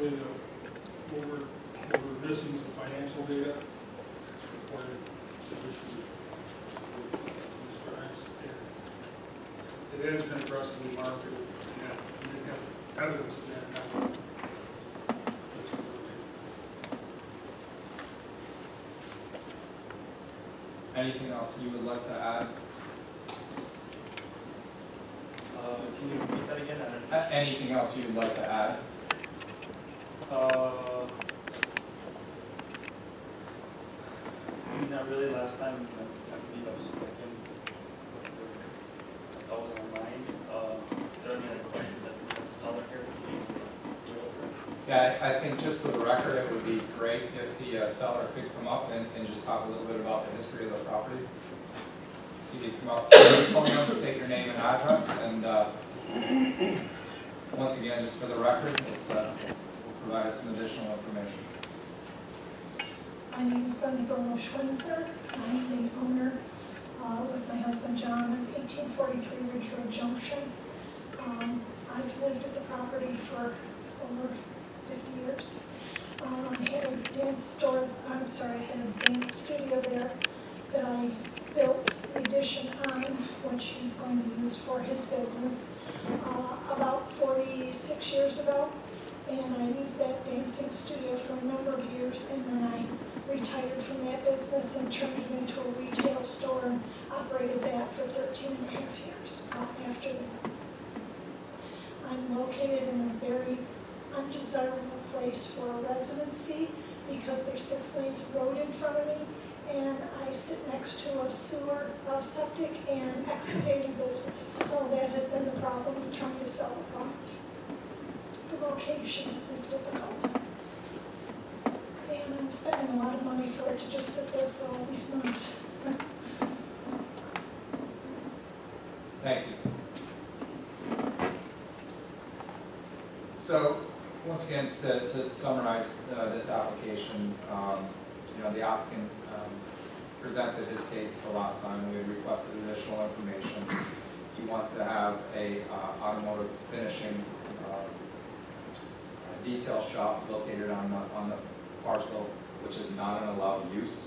Actually, what we're missing is the financial data. It's required to issue these drives. It has been aggressively marketed, and we have evidence of that now. Anything else you would like to add? Can you repeat that again? Anything else you would like to add? Not really. Last time I believe I was spoken. That was on my mind. Are there any other questions that the seller here would be? Yeah, I think just for the record, it would be great if the seller could come up and just talk a little bit about the history of the property. If you could come up, state your name and address, and once again, just for the record, it will provide us some additional information. My name is Brenda Schwinzer. I'm the owner with my husband John of 1843 Ridge Road Junction. I've lived at the property for over 50 years. I had a dance studio there that I built the addition on, which he's going to use for his business about 46 years ago. And I used that dancing studio for a number of years, and then I retired from that business and turned it into a retail store and operated that for 13 and a half years after that. I'm located in a very undesirable place for a residency because there's 6 lanes of road in front of me, and I sit next to a sewer, septic, and excavating business. So that has been the problem in trying to sell the property. The location is difficult. And I'm spending a lot of money for it to just sit there for all these months. Thank you. So, once again, to summarize this application, the applicant presented his case the last time. We had requested additional information. He wants to have a automotive finishing detail shop located on the parcel, which is not an allowed use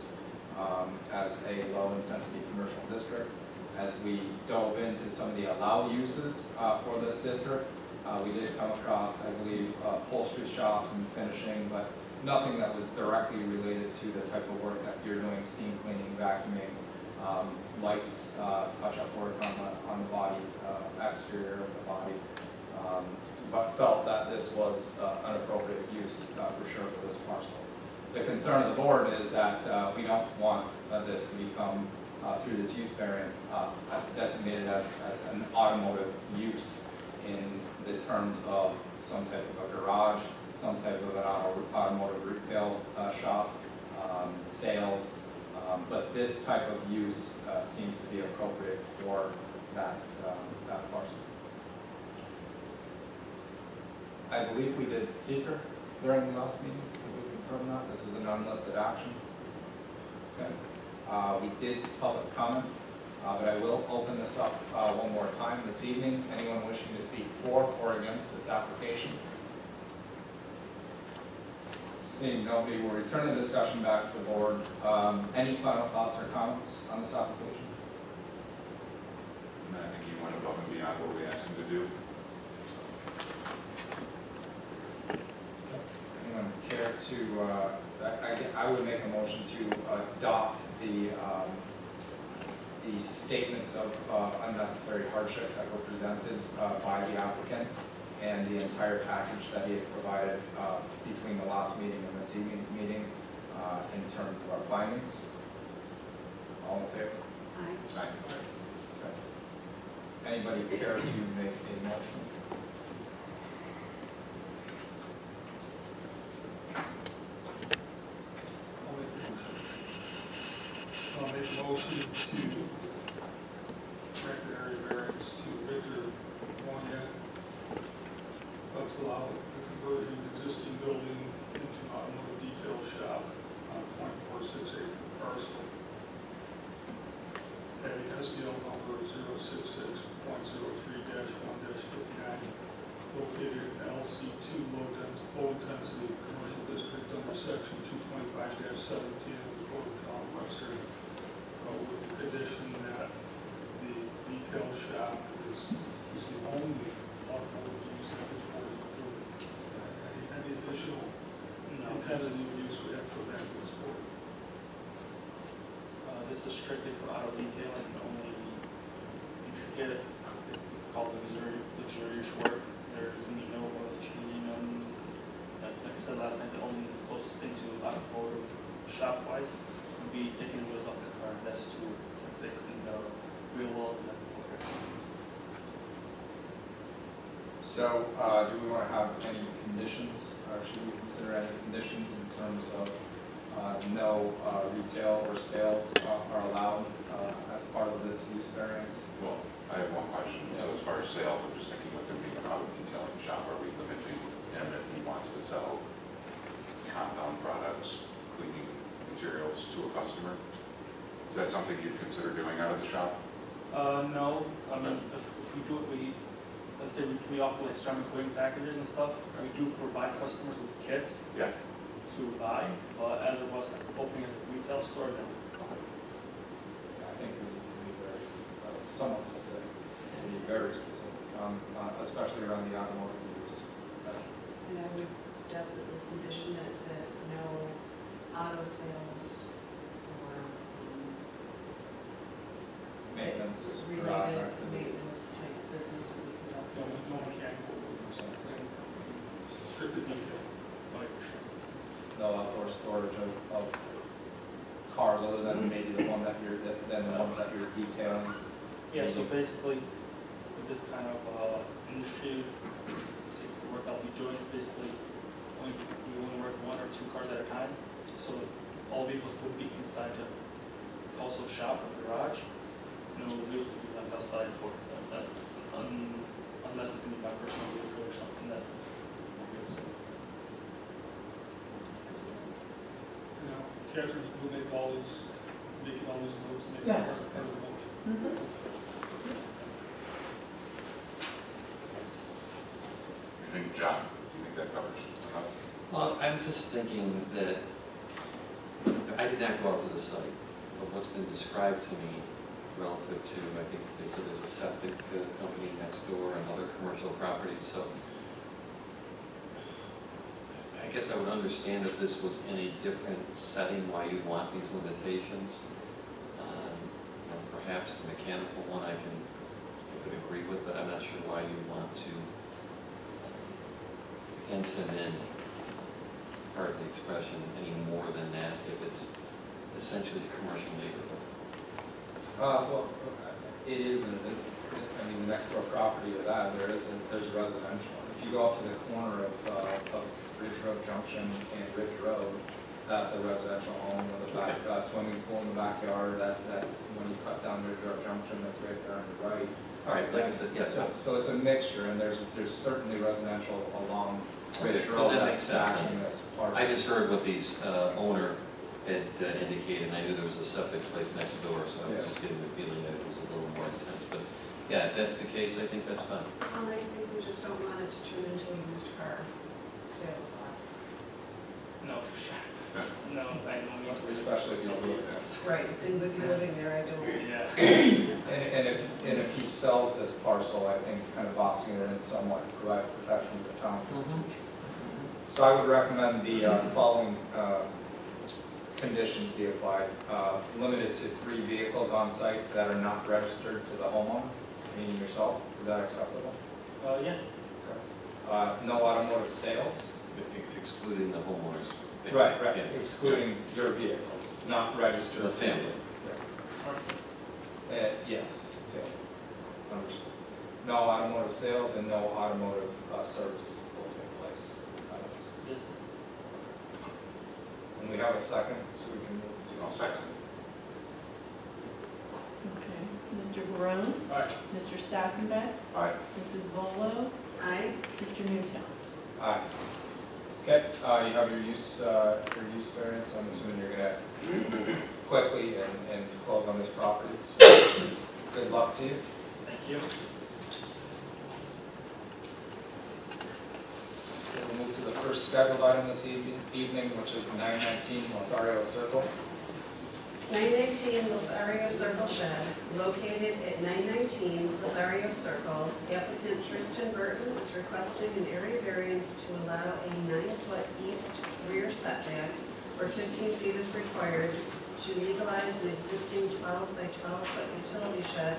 as a low-intensity commercial district. As we dove into some of the allowed uses for this district, we did come across, I believe, upholstery shops and finishing, but nothing that was directly related to the type of work that you're doing: steam cleaning, vacuuming, light touch-up work on the body, exterior of the body. But felt that this was an appropriate use for sure for this parcel. The concern of the board is that we don't want this to become, through this use variance, designated as an automotive use in the terms of some type of a garage, some type of an automotive retail shop, sales, but this type of use seems to be appropriate for that parcel. I believe we did seeker during the last meeting. Can we confirm that? This is an unlisted action. Okay. We did public comment, but I will open this up one more time this evening. Anyone wishing to speak for or against this application? Seeing nobody, we'll return the discussion back to the board. Any final thoughts or comments on this application? And I think he went above and beyond what we asked him to do. Anyone care to, I would make a motion to adopt the statements of unnecessary hardship that were presented by the applicant and the entire package that he had provided between the last meeting and this evening's meeting in terms of our findings. All in favor? Aye. Aye. Okay. Anybody care to make a motion? I'll make a motion to grant the area variance to Victor Woniak to allow the conversion of existing building into an automotive detail shop on a 0.46 acre parcel. Having SBL number 066.03-1-59, located in LC2 low intensity section 225-17 of the Code of Town of Webster, with the condition that the retail shop is the only automotive use that is board approved. Any additional No, this is, intensity use, we have to go back to this board. this is strictly for auto detailing, only intricate, called luxurious work. There's no oil changing, like I said last time, the only closest thing to automotive shop-wise would be taking the wheels off the car. That's to, let's say, clean the wheel wells, and that's about it. So, do we want to have any conditions, or should we consider any conditions in terms of no retail or sales are allowed as part of this use variance? Well, I have one question. So as far as sales, I'm just thinking with him being an auto detailing shop, are we limiting him if he wants to sell compound products, cleaning materials to a customer? Is that something you'd consider doing out of the shop? No, I mean, if we do it, let's say we offer like ceramic coating packages and stuff, we do provide customers with kits Yeah. to buy, but as it was like opening as a retail store, then I think we need to be very, somewhat specific, and be very specific, especially around the automotive use. And I would definitely condition it that no auto sales or Maintenance, related activities. maintenance type business would be No, conducted no inside. mechanical, strictly detail. like for sure. No outdoor storage of cars other than maybe the one that you're, than the ones that you're detailing. Yeah, so basically, with this kind of industry, say, the work I'll be doing is basically we only work 1 or 2 cars at a time. So all vehicles would be inside the also shop or garage. No vehicles would be left outside for that, unless it's gonna be my personal vehicle or something that will be outside. You know, Catherine, you make all these, making all these notes, making Yeah. all part of the motion. Mhm. You think, John, do you think that covers enough? Well, I'm just thinking that, I did not go out to the site, but what's been described to me relative to, I think they said there's a septic company next door and other commercial properties, so I guess I would understand if this was in a different setting, why you'd want these limitations. You know, perhaps the mechanical one I could agree with, but I'm not sure why you want to fence him in, pardon the expression, any more than that if it's essentially a commercial neighborhood. Well, it is, and it isn't. I mean, the next door property to that, there's residential. If you go up to the corner of Ridge Road Junction and Ridge Road, that's a residential home with a back, swimming pool in the backyard, that when you cut down Ridge Road Junction, that's right there on the right. All right, like I said, yes, So it's a mixture, and there's certainly residential along Ridge Okay, Road that that's makes sense then. backing this parcel. I just heard what these owner had indicated, and I knew there was a septic place next door, so I was Yeah. just getting the feeling that it was a little more intense. But yeah, if that's the case, I think that's fine. And I think we just don't want it to turn into a used car sales lot. No, for sure. No, I don't mean to. Especially if he's living there. Right, and with you living there, I don't. Yeah. And if he sells this parcel, I think kind of boxing it in somewhat provides protection to the town. So I would recommend the following conditions be applied. Limited to 3 vehicles on site that are not registered to the homeowner, meaning yourself. Is that acceptable? Yeah. No automotive sales. Excluding the homeowners. Right, family. excluding your vehicles, not registered. The family. Yes, family. Understood. No automotive sales and no automotive service will take place. Yes. And we have a second, so we can move I'll to. second. Okay. Mr. Barone? Aye. Mr. Stockenbeck? Aye. Mrs. Volo? Aye. Mr. Newtown? Aye. Okay, you have your use variance. I'm assuming you're gonna move quickly and close on this property. So good luck to you. Thank you. We'll move to the first scheduled item this evening, which is 919 Lothario Circle. 919 Lothario Circle Shed, located at 919 Lothario Circle. Applicant Tristan Burton is requesting an area variance to allow a 9-foot east rear setback where 15 feet is required to legalize an existing 12 by 12 foot utility shed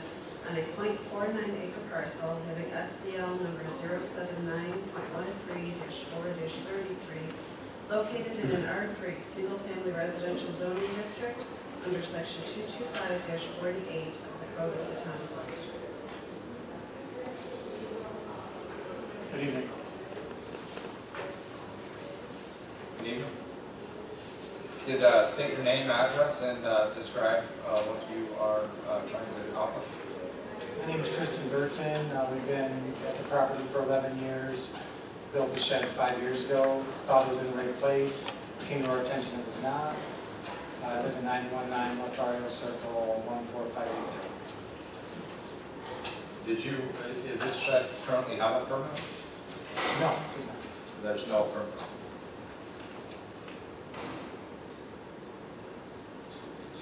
on a .49 acre parcel having SBL number 079.13-4-33, located in an R3 single-family residential zoning district under section 225-48 of the Code of the Town of Webster. Good evening. Good evening. Could state your name, address, and describe what you are trying to accomplish. My name is Tristan Burton. We've been at the property for 11 years. Built the shed 5 years ago. Thought it was in the right place. Came to our attention it was not. I live in 919 Lothario Circle, 14580. Did you, is this shed currently have a permit? No, it does not. There's no permit.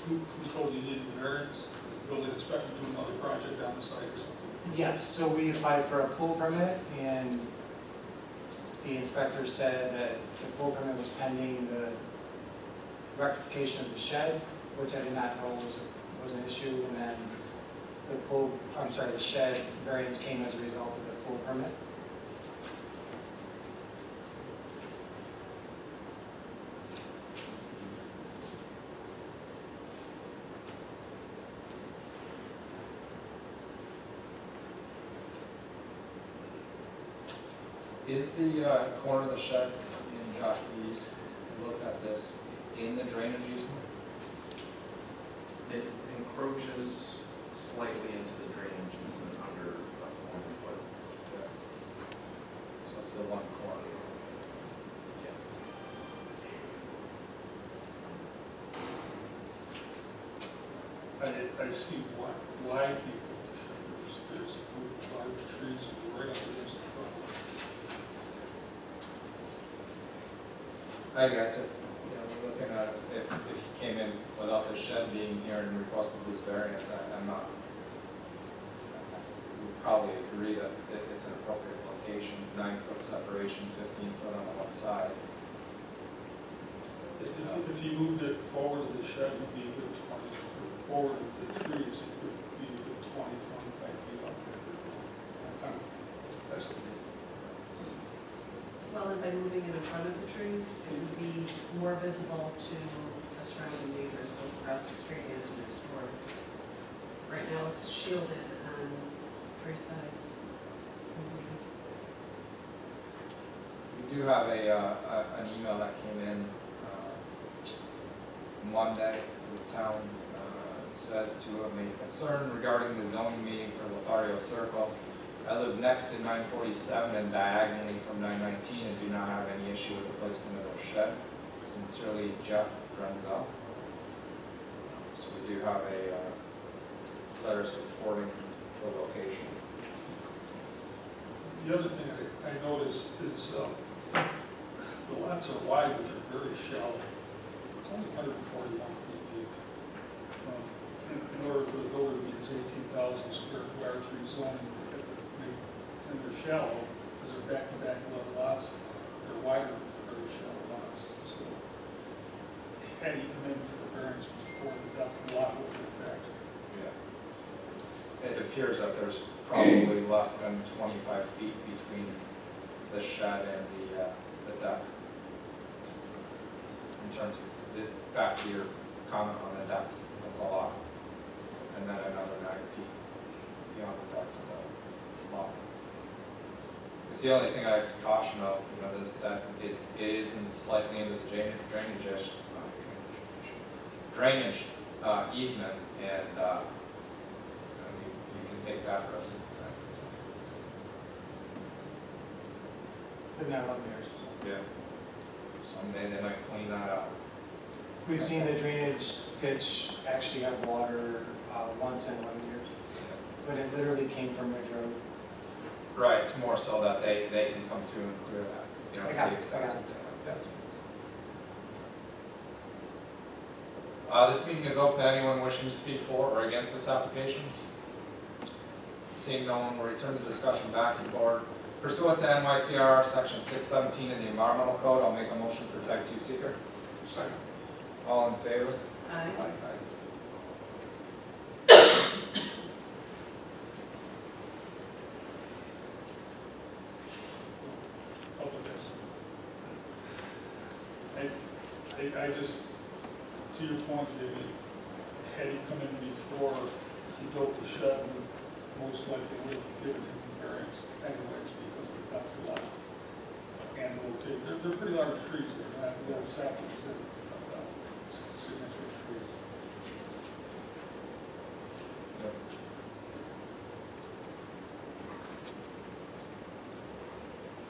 Who told you needed the variance? The building inspector doing another project down the site or something? Yes, so we applied for a pool permit and the inspector said that the pool permit was pending the rectification of the shed, which I did not know was an issue, and then the shed variance came as a result of the pool permit. Is the corner of the shed in Josh, please look at this, in the drainage easement? It encroaches slightly into the drainage easement under 1 foot. Okay. So it's the one corner. Yes. I see why he put the shed. There's large trees right up against the front. I guess if, we're looking at, if he came in without the shed being here and requested this variance, I'm not, we would probably agree that it's an appropriate location, 9-foot separation, 15 foot on one side. If you moved it forward of the shed, it would be a good 20, forward of the trees, it would be a good 20, 25 feet up there. Estimate. Well, and by moving it in front of the trees, it would be more visible to the surrounding neighbors, both across the street and next door. Right now, it's shielded on 3 sides. We do have an email that came in Monday to the town. It says to have made concern regarding the zoning meeting for Lothario Circle. I live next to 947 and diagonally from 919 and do not have any issue with the placement of the shed. Sincerely, Jeff Grenzel. So we do have a letter supporting the location. The other thing I noticed is the lots are wide, but they're very shallow. It's only 141 feet deep. In order for the building to meet its 18,000 square foot R3 zoning, and they're shallow, because they're back-to-back lots, they're wider, but they're very shallow lots. So, had you come in for the variance before the depth of the lot would be factor. Yeah. It appears that there's probably less than 25 feet between the shed and the deck. In terms of, back to your comment on the depth of the lot, and then another 9 feet beyond the depth of the lot. It's the only thing I caution of, is that it is slightly into the drainage easement, and you can take that risk. Been there 11 years. Yeah. Someday they might clean that up. We've seen the drainage ditch actually have water once in 11 years, but it literally came from Ridge Road. Right, it's more so that they can come through and clear that. you know, I to got the it, extent. I got it. This meeting is open to anyone wishing to speak for or against this application. Seeing no one, will return the discussion back to the board. Pursuant to NYCR section 617 in the environmental code, I'll make a motion for type 2 seeker. Second. All in favor? Aye. Public is. I just, to your point, Jamie, had he come in before he built the shed, we most likely would have given him the variance anyways because of the depth of the lot. And they're pretty large trees, they're not little saplings, they're signature trees.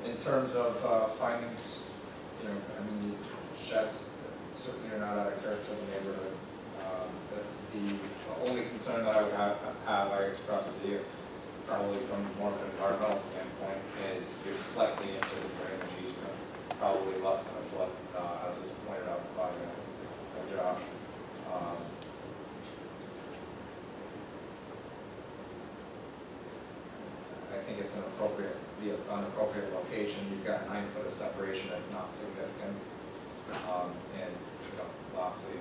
In terms of findings, you know, I mean, sheds certainly are not out of character of the neighborhood. The only concern that I would have I expressed to you, probably from more of an environmental standpoint, is you're slightly into the drainage easement, probably less than a foot, as was pointed out by Josh. I think it's an appropriate location. You've got 9 foot of separation that's not significant. And, you know, lastly,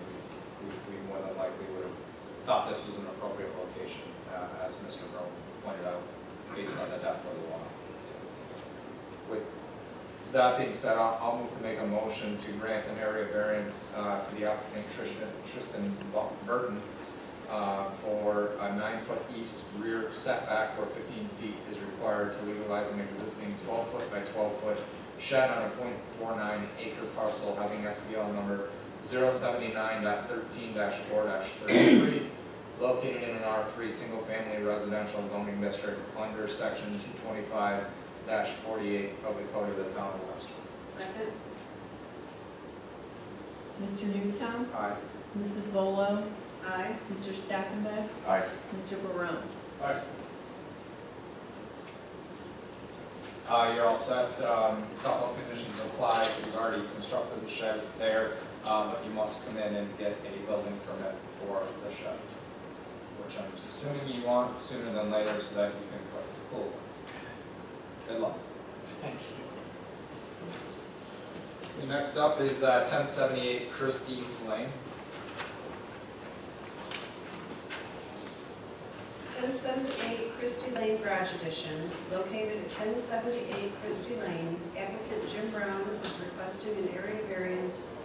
we more than likely would have thought this was an appropriate location, as Mr. Rowe pointed out, based on the depth of the lot. So, with that being said, I'll move to make a motion to grant an area variance to the applicant Tristan Burton for a 9-foot east rear setback where 15 feet is required to legalize an existing 12-foot by 12-foot shed on a .49 acre parcel having SBL number 079.13-4-33, located in an R3 single-family residential zoning district under section 225-48 of the Code of the Town of Webster. Second. Mr. Newtown? Aye. Mrs. Volo? Aye. Mr. Stackenbeck? Aye. Mr. Barone? Aye. You're all set. Couple of conditions apply. You've already constructed the shed, it's there, but you must come in and get a building permit for the shed, which I'm assuming you want sooner than later so that you can put the pool. Good luck. Thank you. Next up is 1078 Christie Lane. 1078 Christie Lane Garage Addition, located at 1078 Christie Lane. Applicant Jim Brown is requesting an area variance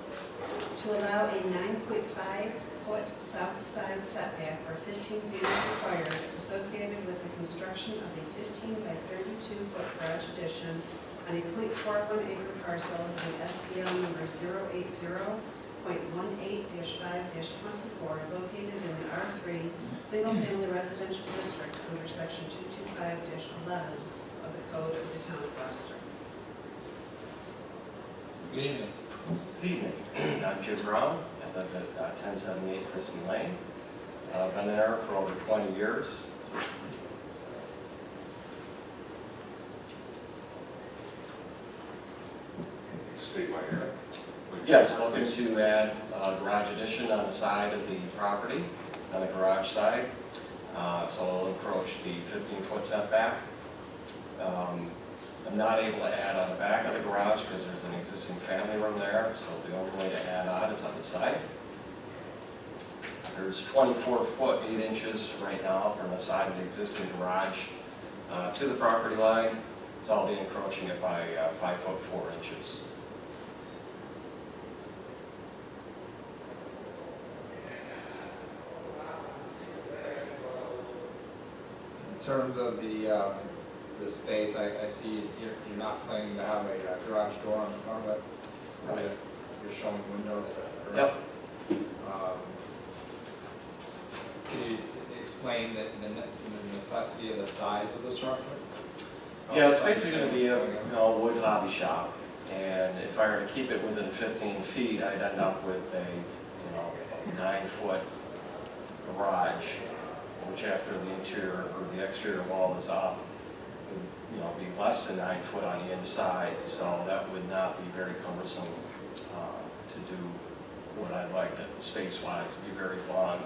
to allow a 9.5-foot south side setback where 15 feet is required associated with the construction of a 15 by 32-foot garage addition on a .41 acre parcel in SBL number 080.18-5-24, located in the R3 single-family residential district under section 225-11 of the Code of the Town of Webster. Good evening. Good evening. I'm Jim Brown. I live at 1078 Christie Lane. I've been there for over 20 years. State my area. Yes, looking to add a garage addition on the side of the property, on the garage side. So it'll encroach the 15-foot setback. I'm not able to add on the back of the garage because there's an existing family room there, so the only way to add on is on the side. There's 24 foot 8 inches right now from the side of the existing garage to the property line. So I'll be encroaching it by 5 foot 4 inches. In terms of the space, I see you're not planning to have a garage door on the front of it. Right. You're showing windows. Yep. Can you explain the necessity of the size of the structure? Yeah, it's basically going to be a wood hobby shop, and if I were to keep it within 15 feet, I'd end up with a 9-foot garage, which after the interior or the exterior wall is up, would be less than 9 foot on the inside, so that would not be very cumbersome to do what I'd like to, space-wise, be very long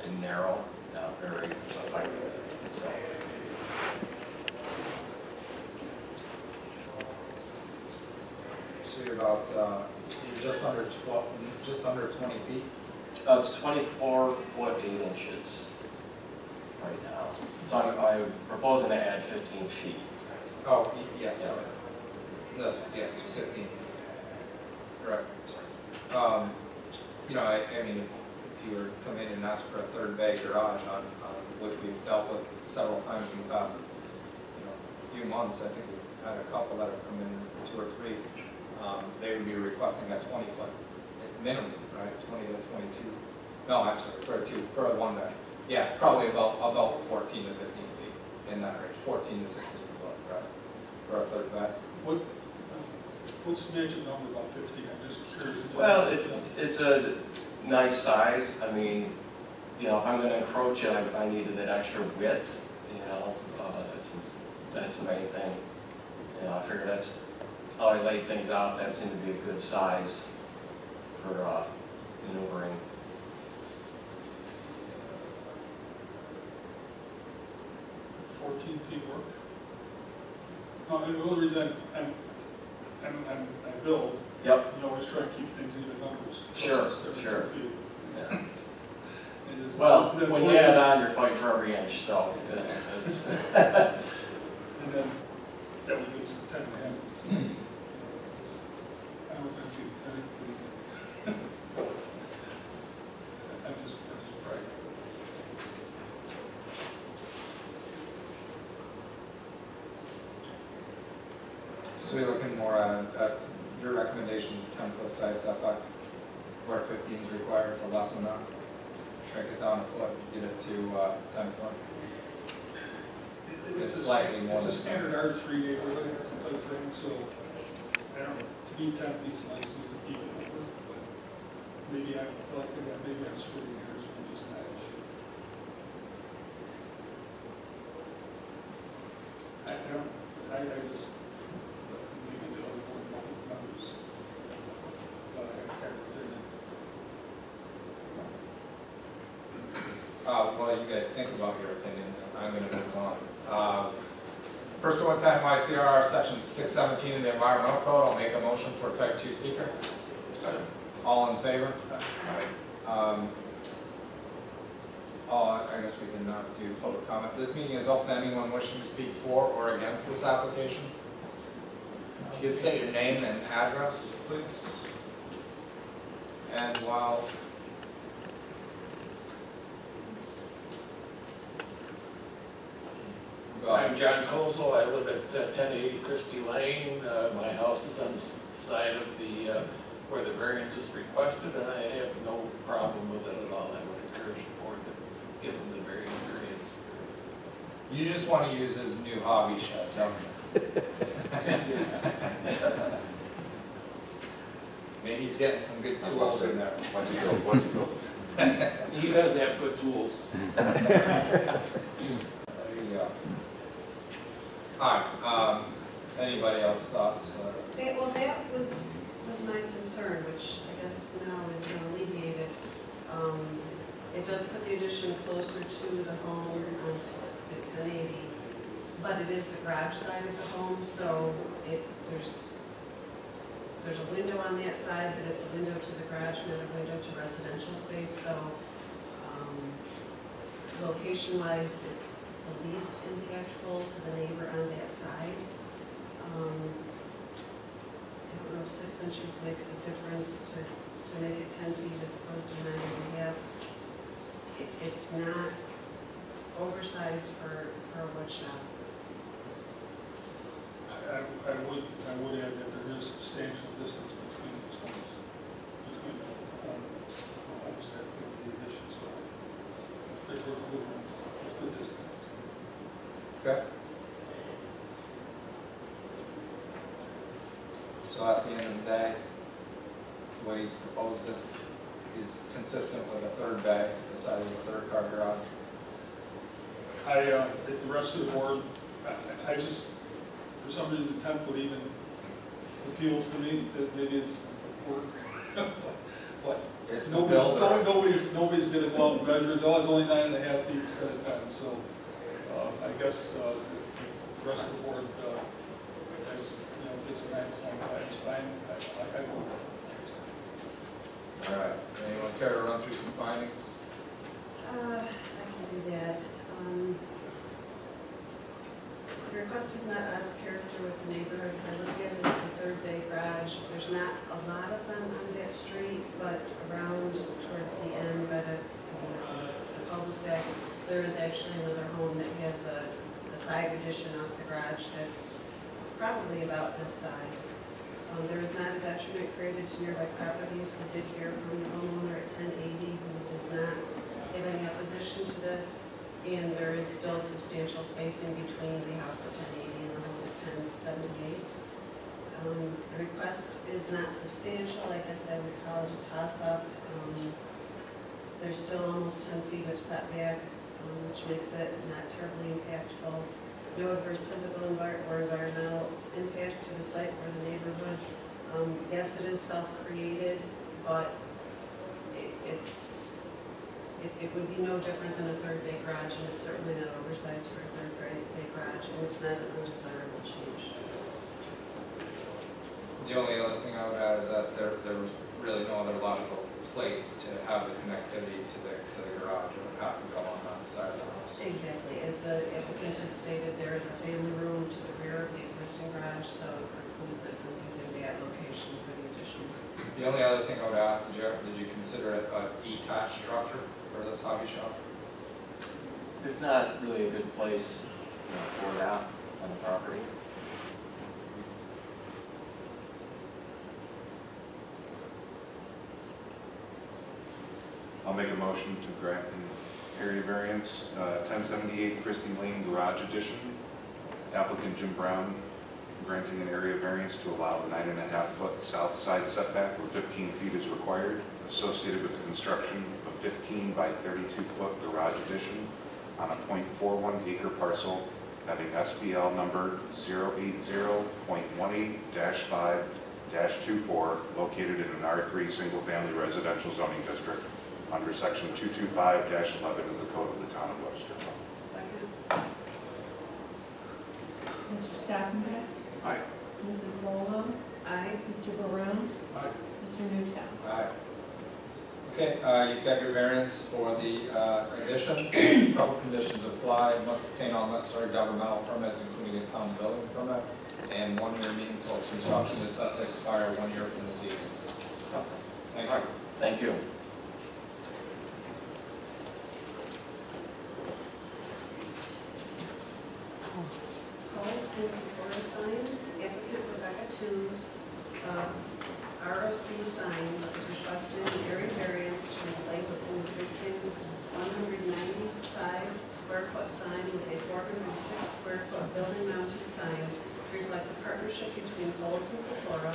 and narrow, not very effective, so. So you're about, you're just under 20 feet? It's 24 foot 8 inches right now. So I'm proposing to add 15 feet. Oh, yes, Yeah. sorry. Yes, 15. Correct. I mean, if you were to come in and ask for a third bay garage on which we've dealt with several times in the past, few months, I think we've had a couple that have come in, 2 or 3, they would be requesting a 20 foot minimum, right, 20 to 22. No, I'm sorry, for a one bay. Yeah, probably about 14 to 15 feet in that range, 14 to 16 foot, right, for a third bay. What's the magic number about 50? I'm just curious. Well, it's a nice size. I mean, if I'm going to encroach it, I needed that extra width, that's the main thing. I figure that's how I laid things out. That seemed to be a good size for maneuvering. Feet work? No, and the only reason I build, Yep. you always try to keep things even numbers. Sure, So it's sure. 2 feet. Yeah. And it's- Well, and then when you 14 add on, you're fighting for every inch, so it's. And then that would give us 10 and a half. I don't think I'm just right. So you're looking more at your recommendations of 10-foot side setback, where 15 is required to lessen that, shrink it down a foot, get it to 10 foot. It's slightly more It's a than standard R3 neighborhood type thing, so I don't know, to me 10 feet's nice and to keep it over, but maybe I feel like maybe I'm splitting hairs with this match. I just, maybe the other board members, Well, you guys think about your opinions. I'm going to move on. Pursuant to MICR section 617 in the environmental code, I'll make a motion for type 2 seeker. All in favor? I guess we can not do public comment. This meeting is open to anyone wishing to speak for or against this application. If you could state your name and address, please. And while I'm John Kozel. I live at 1080 Christie Lane. My house is on the side of the where the variance is requested, and I have no problem with it at all. I would encourage the board to give him the variance. you just want to use his new hobby shed, don't you? Maybe he's getting some good tools in there. Once you go. He does have good tools. There you go. All right, anybody else thoughts? Well, that was my concern, which I guess now is alleviated. It does put the addition closer to the home at 1080, but it is the garage side of the home, so there's a window on that side, but it's a window to the garage, not a window to residential space, so location-wise, it's the least impactful to the neighbor on that side. I don't know if 6 inches makes a difference to make it 10 feet as opposed to 9.5. It's not oversized for a wood shop. I would add that there is substantial distance between those homes, between the homes that the additions go. There's a good distance. Okay. So at the end of the day, the way he's proposed it is consistent with a third bay, the size of a third car garage. If the rest of the board, I just, for some reason, 10-foot even appeals to me, that maybe it's work. But It's the builder. nobody's gonna go out and measure, oh, it's only 9.5 feet instead of 10, so, I guess, the rest of the board, has, gets a 9.5, it's fine, I will. All right, anyone care to run through some findings? I can do that. The request is not out of character with the neighborhood. If I look at it, it's a third bay garage. There's not a lot of them on that street, but around towards the end by the cul-de-sac, there is actually another home that has a side addition off the garage that's probably about this size. There is not a detriment created to nearby properties. We did hear from the homeowner at 1080 who does not have any opposition to this. And there is still substantial spacing between the house at 1080 and the home at 1078. The request is not substantial. Like I said, we call it a toss-up. There's still almost 10 feet of setback, which makes it not terribly impactful. No adverse physical or environmental impacts to the site or the neighborhood. Yes, it is self-created, but it would be no different than a third bay garage, and it's certainly not oversized for a third bay garage, and it's not an undesirable change. The only other thing I would add is that there was really no other logical place to have the connectivity to the garage. It would have to go on that side of the house. Exactly. As the applicant had stated, there is a family room to the rear of the existing garage, so it precludes it from using that location for the addition. The only other thing I would ask, did you consider it a detached structure for this hobby shop? There's not really a good place for that on the property. I'll make a motion to grant an area variance, 1078 Christie Lane Garage Addition. Applicant Jim Brown granting an area variance to allow the 9.5-foot south side setback where 15 feet is required, associated with the construction of a 15 by 32-foot garage addition on a .41 acre parcel having SBL number 080.18-5-24, located in an R3 single-family residential zoning district under section 225-11 of the Code of the Town of Webster. Second. Mr. Stackenbeck? Aye. Mrs. Volo? Aye. Mr. Barone? Aye. Mr. Newtown? Aye. Okay, you've got your variance for the addition. Couple conditions apply. Must obtain all necessary governmental permits, including a town building permit, and 1 year meaningful construction is set to expire 1 year from this evening. Thank you. Thank you. Calls and support a sign. Applicant Rebecca Toombs, ROC Signs is requesting an area variance to replace an existing 195 square foot sign with a 406 square foot building mounted sign to reflect the partnership between Coles and Sephora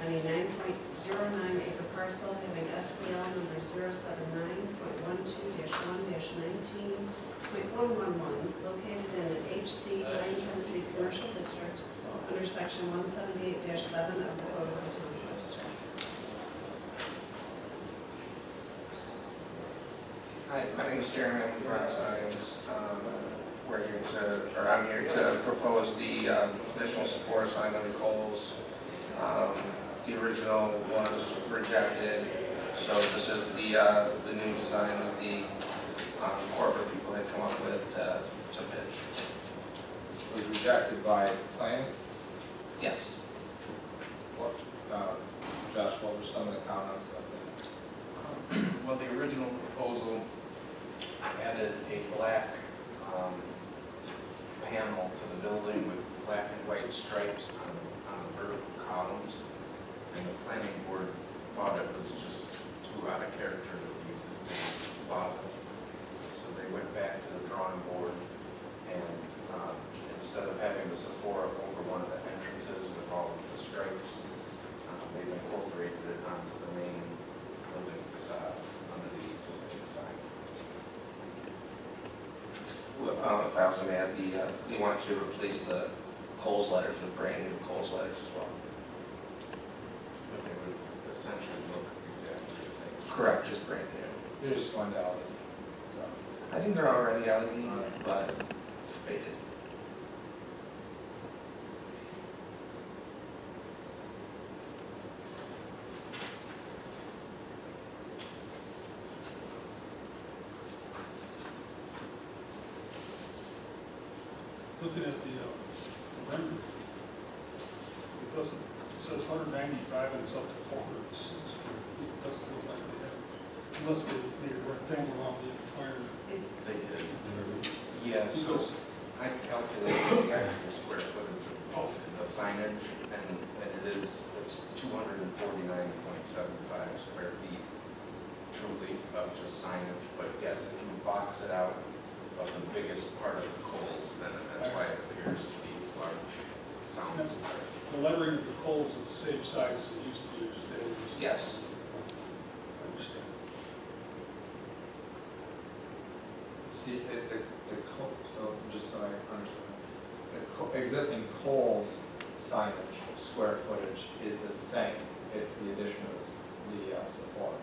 on a 9.09 acre parcel having SBL number 079.12-1-19.111 located in an HC high intensity commercial district under section 178-7 of the Code of the Town of Webster. Hi, my name is Jeremy, I'm with Rock Signs. I'm here to propose the additional Sephora sign under Kohl's. The original was rejected, so this is the new design that the corporate people had come up with to pitch. It was rejected by planning. Yes. What, Josh, what were some of the comments of that? Well, the original proposal added a black panel to the building with black and white stripes on the vertical columns. And the planning board thought it was just too out of character with the existing plaza. So they went back to the drawing board and instead of having the Sephora over one of the entrances with all of the stripes, they've incorporated it onto the main building facade under the existing sign. If I also add, they want to replace the Kohl's letters with brand new Kohl's letters as well. But they would essentially look exactly the same. Correct, just brand new. You're just going to LED. So, I think they're already LED, but faded. Looking at the render, it doesn't, it says 195 and it's up to 406. It doesn't look like they have, unless they made a rectangle on the entire. It's, They did. Yes. Because, I calculated the actual square footage oh, of the signage, and it's 249.75 square feet truly of just signage, but yes, if you box it out of the biggest part of the Kohl's, then that's why it appears to be these large sounds. the lettering of the Kohl's is the same size as it used to be, just added this. Yes. I understand. see, so just so I understand, the existing Kohl's signage, square footage is the same. It's the addition of the Sephora.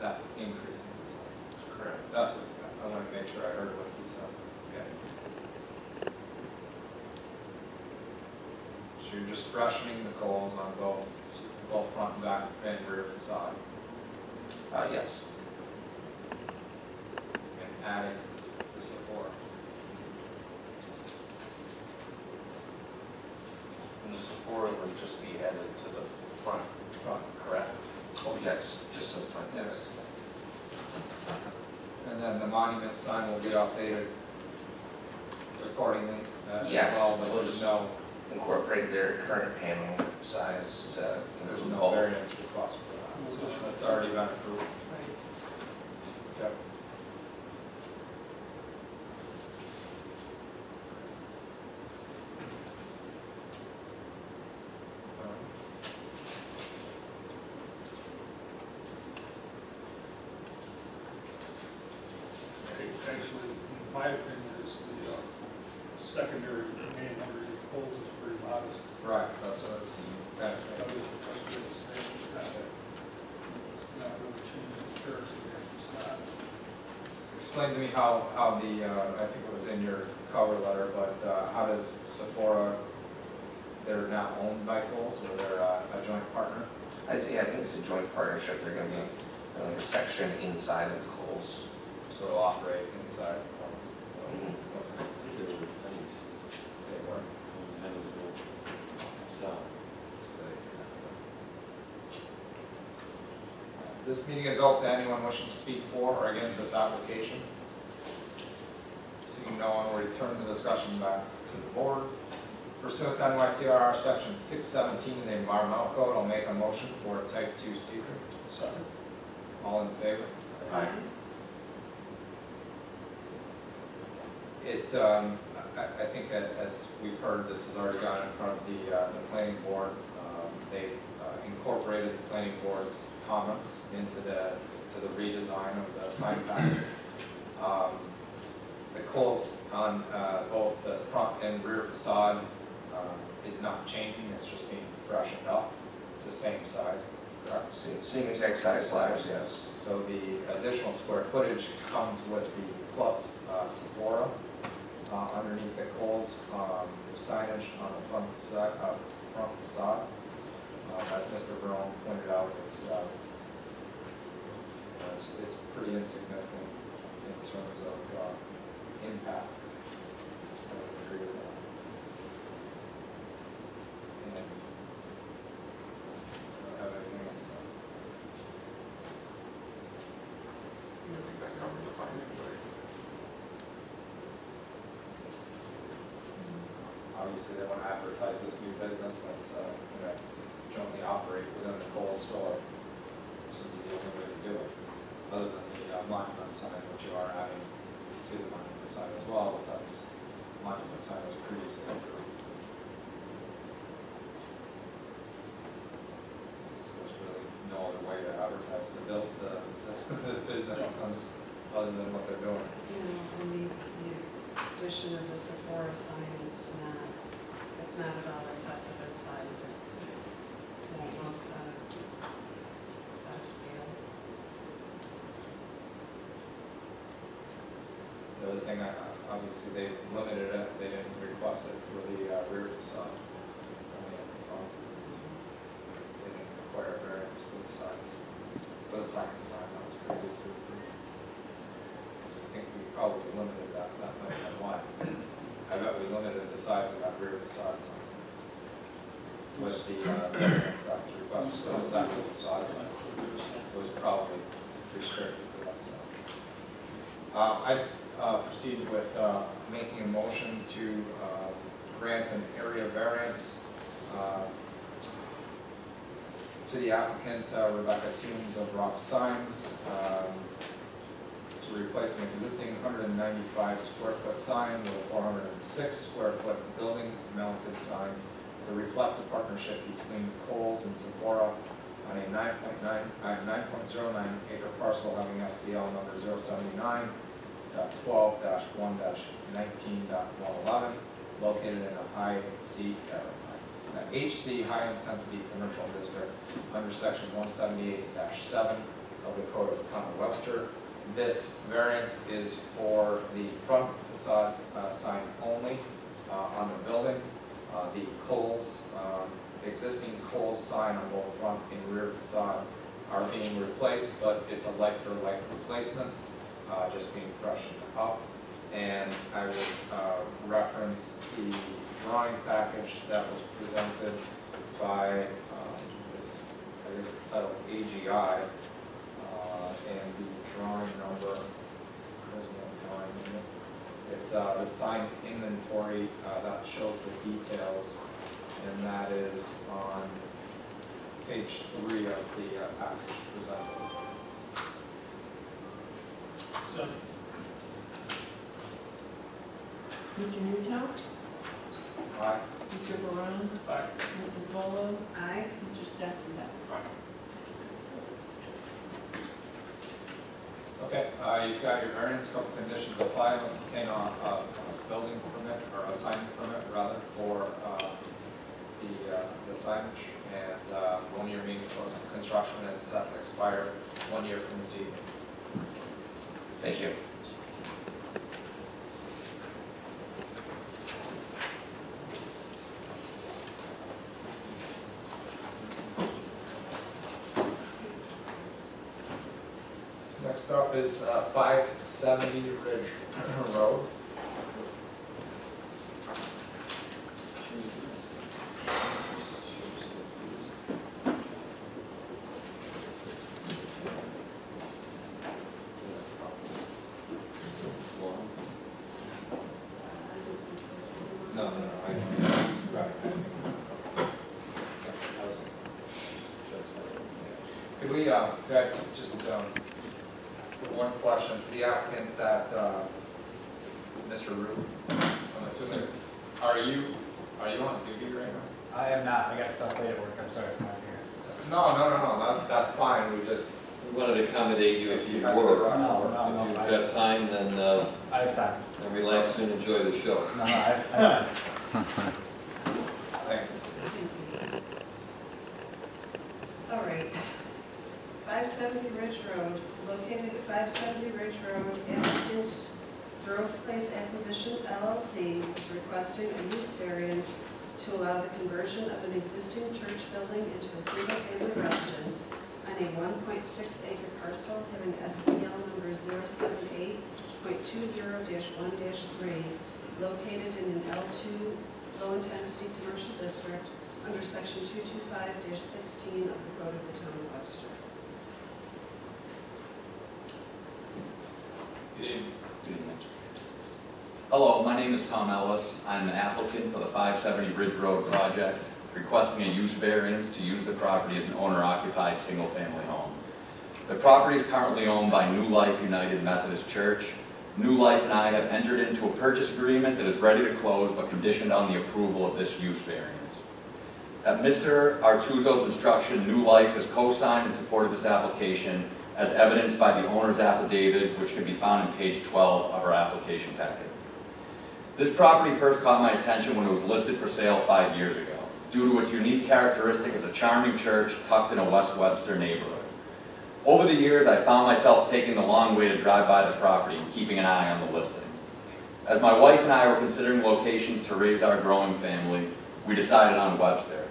That's increasing the size. Correct. That's what, I want to make sure I heard what you said. Yeah. So you're just freshening the Kohl's on both front and back and rear facade, Yes. and adding the Sephora. And the Sephora would just be added to the front, Front. correct? Oh, yes, just to the front, yes. And then the monument sign will be updated accordingly as Yes, well, but we'll there's just- no, Incorporate their current panel size to there's include no both. variance request for that, so that's already been approved. Okay. Actually, in my opinion, is the secondary name underneath Kohl's is pretty modest. Right, that's what it's, That is the best way to say it. It's not really changing the comparison, it's not. explain to me how the, I think it was in your cover letter, but how does Sephora, they're not owned by Kohl's, or they're a joint partner? I think it's a joint partnership. They're gonna be a section inside of Kohl's. So it'll operate inside Kohl's. Mhm. Okay. They work. So, This meeting is open to anyone wishing to speak for or against this application. Seeing no one, will return the discussion back to the board. Pursuant to NYCRR section 617 of the environmental code, I'll make a motion for a type 2 secret. Second. All in favor? Aye. It, I think as we've heard, this has already gone in front of the planning board. They've incorporated the planning board's comments into the redesign of the sign package. The Kohl's on both the front and rear facade is not changing, it's just being freshened up. It's the same size, correct? Same exact size letters, yes. So the additional square footage comes with the plus Sephora underneath the Kohl's signage on the front facade. As Mr. Brown pointed out, it's pretty insignificant in terms of impact. I would agree with that. And I don't have anything else. I think that covers the finding, but Obviously, they want to advertise this new business that's going to jointly operate within the Kohl's store. This would be the only way to do it, other than the monument sign, which you are adding to the monument sign as well, but that's, monument sign was previously approved. So there's really no other way to advertise the business other than what they're doing. You know, and the addition of the Sephora sign, it's not It's not at all excessive in size. It won't look out of scale. The other thing, obviously, they limited it, they didn't request it for the rear facade. Only at the front. They didn't require variance for the size, for the second sign that was previously approved. I think we probably limited that might have been why. I bet we limited the size of that rear facade sign. With the variance that was requested for the second facade sign, it was probably restricted to that sign. I proceeded with making a motion to grant an area variance to the applicant Rebecca Toombs of Rock Signs to replace an existing 195 square foot sign with a 406 square foot building mounted sign to reflect the partnership between Kohl's and Sephora on a 9.09 acre parcel having SBL number 079.12-1-19.111, located in a HC high intensity commercial district under section 178-7 of the Code of the Town of Webster. This variance is for the front facade sign only on the building. The Kohl's, existing Kohl's sign on both front and rear facade are being replaced, but it's a like-for-like replacement, just being freshened up. And I would reference the drawing package that was presented by, I guess it's titled AGI, and the drawing number, there's no drawing in it. It's the sign inventory that shows the details, and that is on page 3 of the package presented. Mr. Newtown? Aye. Mr. Barone? Aye. Mrs. Volo? Aye. Mr. Stefan? Okay, you've got your variance, couple conditions apply, must obtain a building permit, or a sign permit rather, for the signage, and 1 year meeting closing construction is set to expire 1 year from this evening. Thank you. Next up is 570 Ridge Road. No, could I just put one question to the applicant that Mr. Root, I'm assuming, are you on duty right now? I am not, I got stuff late at work, I'm sorry for my appearance. No, that's fine, we just. We wanted to accommodate you if you had to were. go out. No, If you've I got time, then have time. then relax and enjoy the show. No, I have time. Thank you. All right. 570 Ridge Road, located at 570 Ridge Road, applicant Growth Place Acquisitions LLC is requesting a use variance to allow the conversion of an existing church building into a single-family residence on a 1.6 acre parcel having SBL number 078.20-1-3, located in an L2 low-intensity commercial district under section 225-16 of the Code of the Town of Webster. Good evening. Hello, my name is Tom Ellis. I'm the applicant for the 570 Ridge Road project, requesting a use variance to use the property as an owner-occupied single-family home. The property is currently owned by New Life United Methodist Church. New Life and I have entered into a purchase agreement that is ready to close but conditioned on the approval of this use variance. At Mr. Artuzo's instruction, New Life has co-signed in support of this application as evidenced by the owner's affidavit, which can be found on page 12 of our application packet. This property first caught my attention when it was listed for sale 5 years ago, due to its unique characteristic as a charming church tucked in a West Webster neighborhood. Over the years, I found myself taking the long way to drive by the property and keeping an eye on the listing. As my wife and I were considering locations to raise our growing family, we decided on Webster,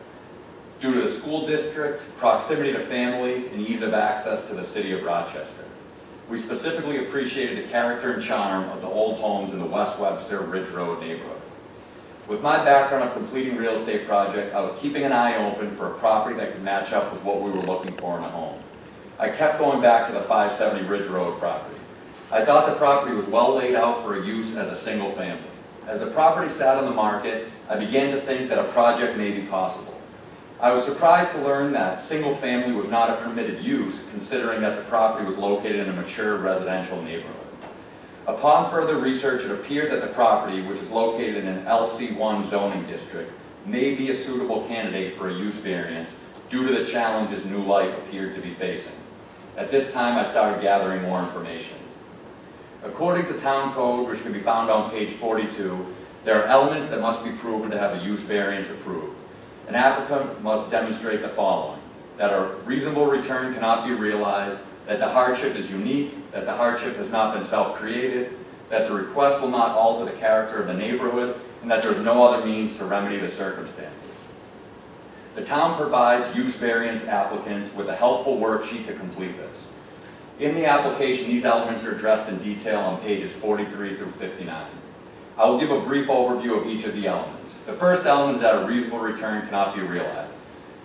due to the school district, proximity to family, and ease of access to the city of Rochester. We specifically appreciated the character and charm of the old homes in the West Webster Ridge Road neighborhood. With my background of completing real estate projects, I was keeping an eye open for a property that could match up with what we were looking for in a home. I kept going back to the 570 Ridge Road property. I thought the property was well laid out for a use as a single family. As the property sat on the market, I began to think that a project may be possible. I was surprised to learn that single family was not a permitted use, considering that the property was located in a mature residential neighborhood. Upon further research, it appeared that the property, which is located in an LC1 zoning district, may be a suitable candidate for a use variance due to the challenges New Life appeared to be facing. At this time, I started gathering more information. According to town code, which can be found on page 42, there are elements that must be proven to have a use variance approved. An applicant must demonstrate the following: that a reasonable return cannot be realized, that the hardship is unique, that the hardship has not been self-created, that the request will not alter the character of the neighborhood, and that there is no other means to remedy the circumstances. The town provides use variance applicants with a helpful worksheet to complete this. In the application, these elements are addressed in detail on pages 43 through 59. I will give a brief overview of each of the elements. The first element is that a reasonable return cannot be realized.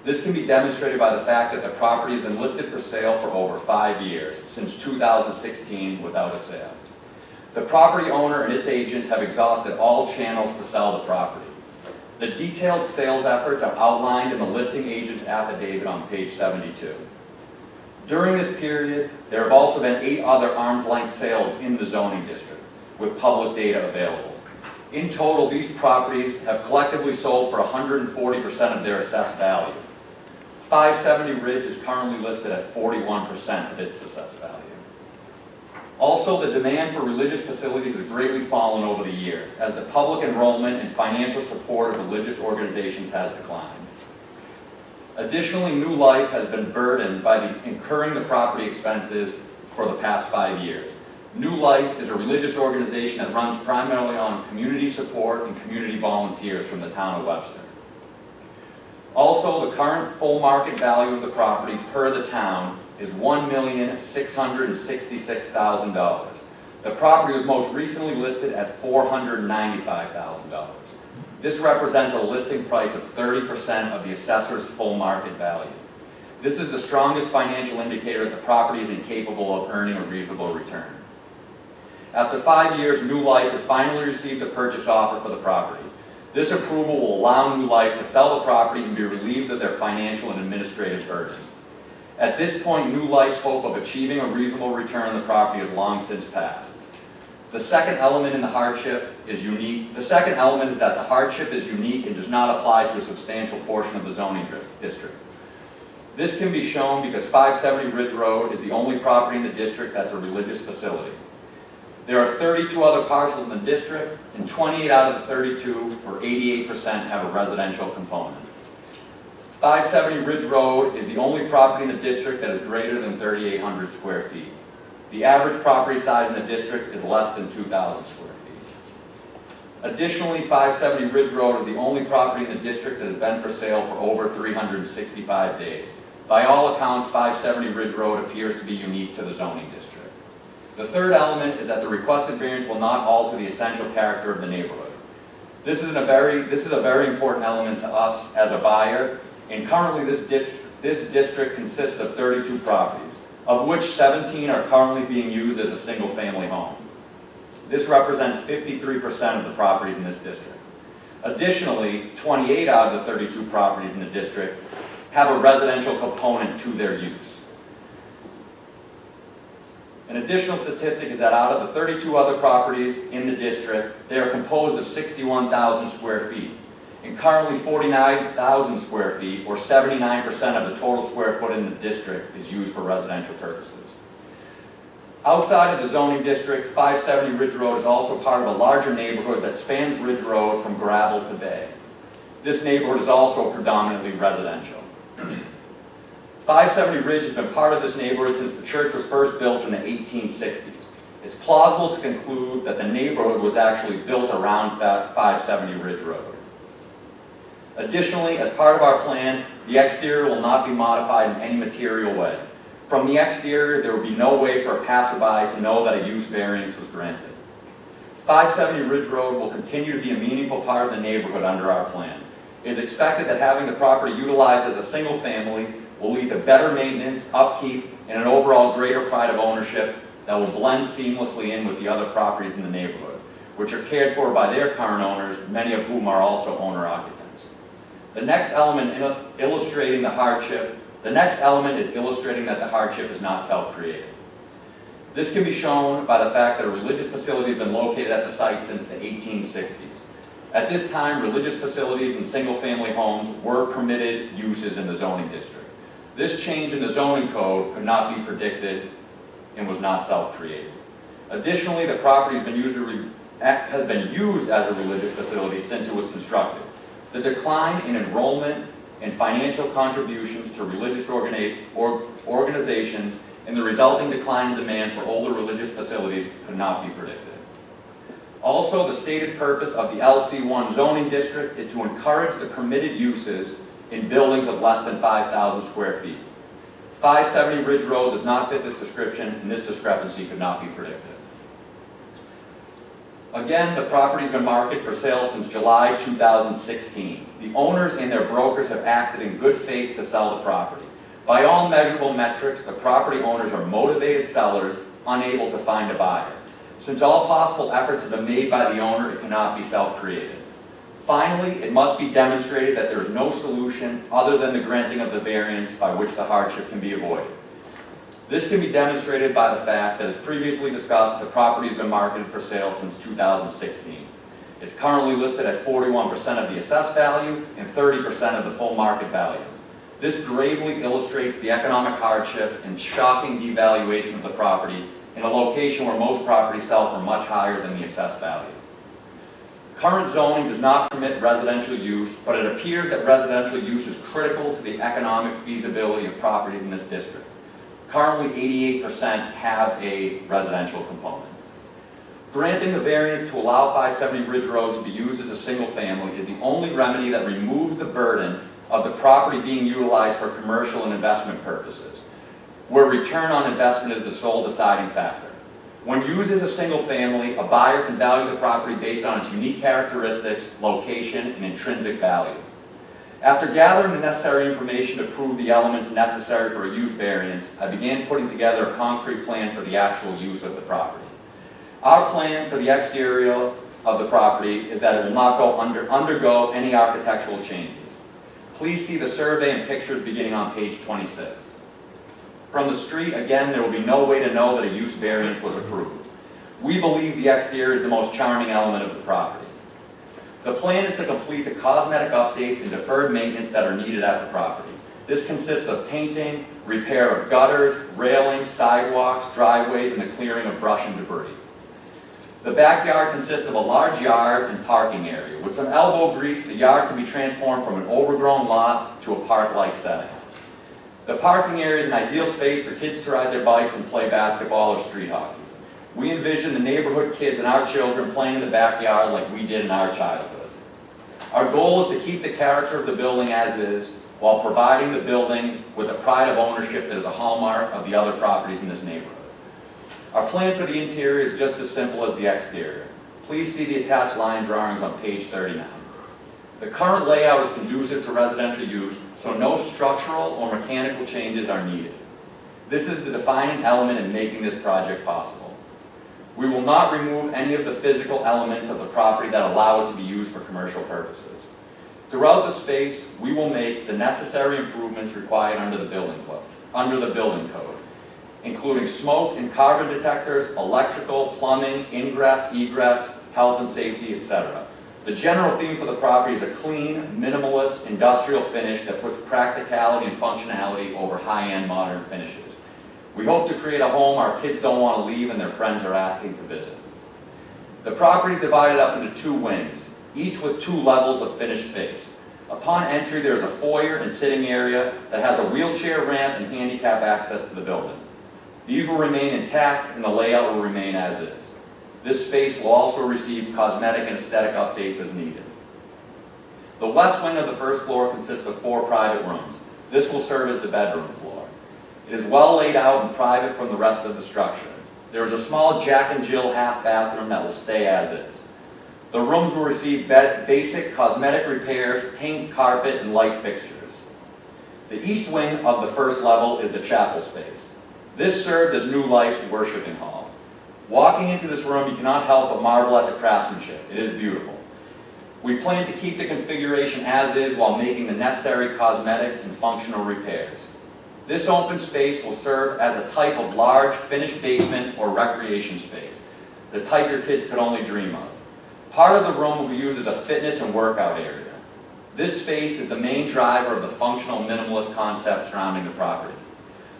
This can be demonstrated by the fact that the property has been listed for sale for over 5 years, since 2016, without a sale. The property owner and its agents have exhausted all channels to sell the property. The detailed sales efforts are outlined in the listing agent's affidavit on page 72. During this period, there have also been 8 other arm's-length sales in the zoning district, with public data available. In total, these properties have collectively sold for 140% of their assessed value. 570 Ridge is currently listed at 41% of its assessed value. Also, the demand for religious facilities has greatly fallen over the years, as the public enrollment and financial support of religious organizations has declined. Additionally, New Life has been burdened by incurring the property expenses for the past 5 years. New Life is a religious organization that runs primarily on community support and community volunteers from the town of Webster. Also, the current full market value of the property per the town is $1,666,000. The property was most recently listed at $495,000. This represents a listing price of 30% of the assessor's full market value. This is the strongest financial indicator that the property is incapable of earning a reasonable return. After 5 years, New Life has finally received a purchase offer for the property. This approval will allow New Life to sell the property and be relieved of their financial and administrative burden. At this point, New Life's hope of achieving a reasonable return on the property has long since passed. The second element in the hardship is unique. The second element is that the hardship is unique and does not apply to a substantial portion of the zoning district. This can be shown because 570 Ridge Road is the only property in the district that's a religious facility. There are 32 other parcels in the district, and 28 out of the 32, or 88%, have a residential component. 570 Ridge Road is the only property in the district that is greater than 3,800 square feet. The average property size in the district is less than 2,000 square feet. Additionally, 570 Ridge Road is the only property in the district that has been for sale for over 365 days. By all accounts, 570 Ridge Road appears to be unique to the zoning district. The third element is that the requested variance will not alter the essential character of the neighborhood. This is a very important element to us as a buyer, and currently this district consists of 32 properties, of which 17 are currently being used as a single-family home. This represents 53% of the properties in this district. Additionally, 28 out of the 32 properties in the district have a residential component to their use. An additional statistic is that out of the 32 other properties in the district, they are composed of 61,000 square feet. And currently 49,000 square feet, or 79% of the total square foot in the district, is used for residential purposes. Outside of the zoning district, 570 Ridge Road is also part of a larger neighborhood that spans Ridge Road from Gravel to Bay. This neighborhood is also predominantly residential. 570 Ridge has been part of this neighborhood since the church was first built in the 1860s. It's plausible to conclude that the neighborhood was actually built around 570 Ridge Road. Additionally, as part of our plan, the exterior will not be modified in any material way. From the exterior, there will be no way for a passerby to know that a use variance was granted. 570 Ridge Road will continue to be a meaningful part of the neighborhood under our plan. It is expected that having the property utilized as a single family will lead to better maintenance, upkeep, and an overall greater pride of ownership that will blend seamlessly in with the other properties in the neighborhood, which are cared for by their current owners, many of whom are also owner occupants. The next element is illustrating that the hardship is not self-created. This can be shown by the fact that a religious facility has been located at the site since the 1860s. At this time, religious facilities and single-family homes were permitted uses in the zoning district. This change in the zoning code could not be predicted and was not self-created. Additionally, the property has been used as a religious facility since it was constructed. The decline in enrollment and financial contributions to religious organizations and the resulting decline in demand for older religious facilities could not be predicted. Also, the stated purpose of the LC1 zoning district is to encourage the permitted uses in buildings of less than 5,000 square feet. 570 Ridge Road does not fit this description, and this discrepancy could not be predicted. Again, the property's been marketed for sale since July 2016. The owners and their brokers have acted in good faith to sell the property. By all measurable metrics, the property owners are motivated sellers unable to find a buyer. Since all possible efforts have been made by the owner, it cannot be self-created. Finally, it must be demonstrated that there is no solution other than the granting of the variance by which the hardship can be avoided. This can be demonstrated by the fact that, as previously discussed, the property has been marketed for sale since 2016. It's currently listed at 41% of the assessed value and 30% of the full market value. This gravely illustrates the economic hardship and shocking devaluation of the property in a location where most properties sell for much higher than the assessed value. Current zoning does not permit residential use, but it appears that residential use is critical to the economic feasibility of properties in this district. Currently, 88% have a residential component. Granting the variance to allow 570 Ridge Road to be used as a single family is the only remedy that removes the burden of the property being utilized for commercial and investment purposes, where return on investment is the sole deciding factor. When used as a single family, a buyer can value the property based on its unique characteristics, location, and intrinsic value. After gathering the necessary information to prove the elements necessary for a use variance, I began putting together a concrete plan for the actual use of the property. Our plan for the exterior of the property is that it will not undergo any architectural changes. Please see the survey and pictures beginning on page 26. From the street, again, there will be no way to know that a use variance was approved. We believe the exterior is the most charming element of the property. The plan is to complete the cosmetic updates and deferred maintenance that are needed at the property. This consists of painting, repair of gutters, railings, sidewalks, driveways, and the clearing of brush and debris. The backyard consists of a large yard and parking area. With some elbow grease, the yard can be transformed from an overgrown lot to a park-like setting. The parking area is an ideal space for kids to ride their bikes and play basketball or street hockey. We envision the neighborhood kids and our children playing in the backyard like we did in our childhoods. Our goal is to keep the character of the building as is, while providing the building with the pride of ownership that is a hallmark of the other properties in this neighborhood. Our plan for the interior is just as simple as the exterior. Please see the attached line drawings on page 39. The current layout is conducive to residential use, so no structural or mechanical changes are needed. This is the defining element in making this project possible. We will not remove any of the physical elements of the property that allow it to be used for commercial purposes. Throughout the space, we will make the necessary improvements required under the building code, including smoke and carbon detectors, electrical, plumbing, ingress, egress, health and safety, etc. The general theme for the property is a clean, minimalist, industrial finish that puts practicality and functionality over high-end modern finishes. We hope to create a home our kids don't want to leave and their friends are asking to visit. The property is divided up into 2 wings, each with 2 levels of finished space. Upon entry, there is a foyer and sitting area that has a wheelchair ramp and handicap access to the building. These will remain intact and the layout will remain as is. This space will also receive cosmetic and aesthetic updates as needed. The west wing of the first floor consists of 4 private rooms. This will serve as the bedroom floor. It is well laid out and private from the rest of the structure. There is a small Jack and Jill half bathroom that will stay as is. The rooms will receive basic cosmetic repairs, paint, carpet, and light fixtures. The east wing of the first level is the chapel space. This served as New Life's worshiping hall. Walking into this room, you cannot help but marvel at the craftsmanship. It is beautiful. We plan to keep the configuration as is while making the necessary cosmetic and functional repairs. This open space will serve as a type of large finished basement or recreation space, the type your kids could only dream of. Part of the room will be used as a fitness and workout area. This space is the main driver of the functional minimalist concept surrounding the property.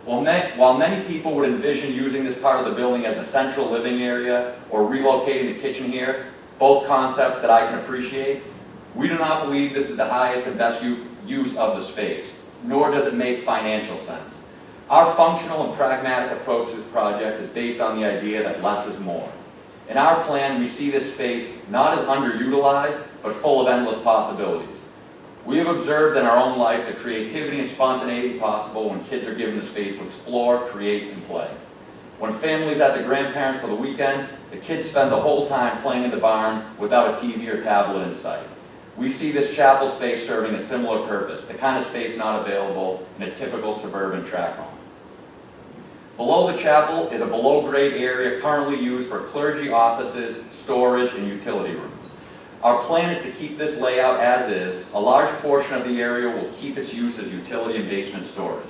While many people would envision using this part of the building as a central living area or relocating the kitchen here, both concepts that I can appreciate, we do not believe this is the highest and best use of the space, nor does it make financial sense. Our functional and pragmatic approach to this project is based on the idea that less is more. In our plan, we see this space not as underutilized, but full of endless possibilities. We have observed in our own lives the creativity and spontaneity possible when kids are given the space to explore, create, and play. When families at the grandparents for the weekend, the kids spend the whole time playing in the barn without a TV or tablet in sight. We see this chapel space serving a similar purpose, the kind of space not available in a typical suburban tract home. Below the chapel is a below-grade area currently used for clergy offices, storage, and utility rooms. Our plan is to keep this layout as is. A large portion of the area will keep its use as utility and basement storage.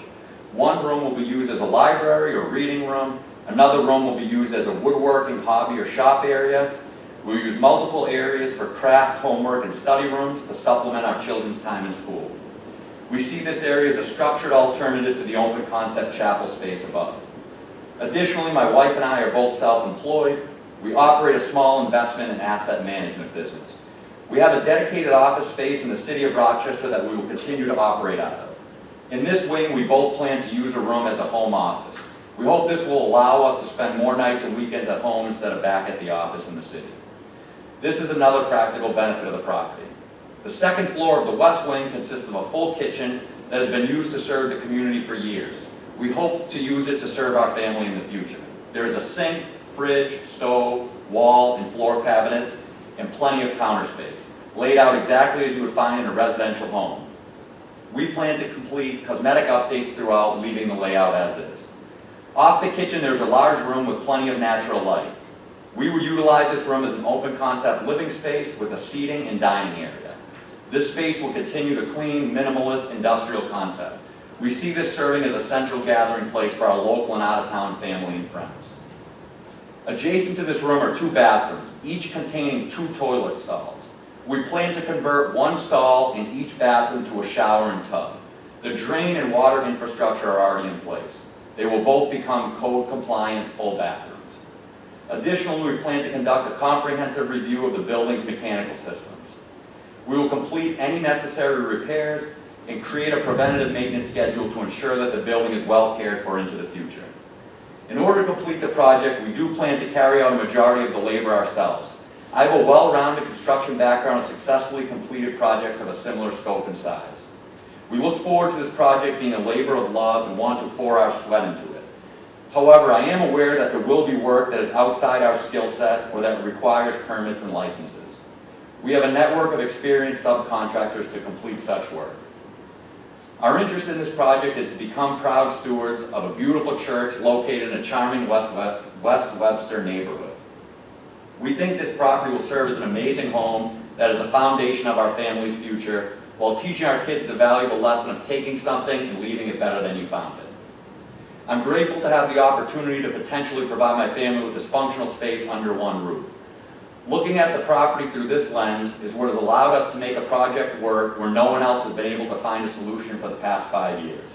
One room will be used as a library or reading room. Another room will be used as a woodworking hobby or shop area. We'll use multiple areas for craft, homework, and study rooms to supplement our children's time in school. We see this area as a structured alternative to the open concept chapel space above. Additionally, my wife and I are both self-employed. We operate a small investment and asset management business. We have a dedicated office space in the city of Rochester that we will continue to operate out of. In this wing, we both plan to use a room as a home office. We hope this will allow us to spend more nights and weekends at home instead of back at the office in the city. This is another practical benefit of the property. The second floor of the west wing consists of a full kitchen that has been used to serve the community for years. We hope to use it to serve our family in the future. There is a sink, fridge, stove, wall, and floor cabinets, and plenty of counter space, laid out exactly as you would find in a residential home. We plan to complete cosmetic updates throughout, leaving the layout as is. Off the kitchen, there's a large room with plenty of natural light. We would utilize this room as an open concept living space with a seating and dining area. This space will continue the clean, minimalist, industrial concept. We see this serving as a central gathering place for our local and out-of-town family and friends. Adjacent to this room are 2 bathrooms, each containing 2 toilet stalls. We plan to convert 1 stall in each bathroom to a shower and tub. The drain and water infrastructure are already in place. They will both become code-compliant full bathrooms. Additionally, we plan to conduct a comprehensive review of the building's mechanical systems. We will complete any necessary repairs and create a preventative maintenance schedule to ensure that the building is well cared for into the future. In order to complete the project, we do plan to carry out a majority of the labor ourselves. I have a well-rounded construction background of successfully completed projects of a similar scope and size. We look forward to this project being a labor of love and want to pour our sweat into it. However, I am aware that there will be work that is outside our skill set or that requires permits and licenses. We have a network of experienced subcontractors to complete such work. Our interest in this project is to become proud stewards of a beautiful church located in a charming West Webster neighborhood. We think this property will serve as an amazing home that is the foundation of our family's future, while teaching our kids the valuable lesson of taking something and leaving it better than you found it. I'm grateful to have the opportunity to potentially provide my family with this functional space under one roof. Looking at the property through this lens is what has allowed us to make a project work where no one else has been able to find a solution for the past 5 years.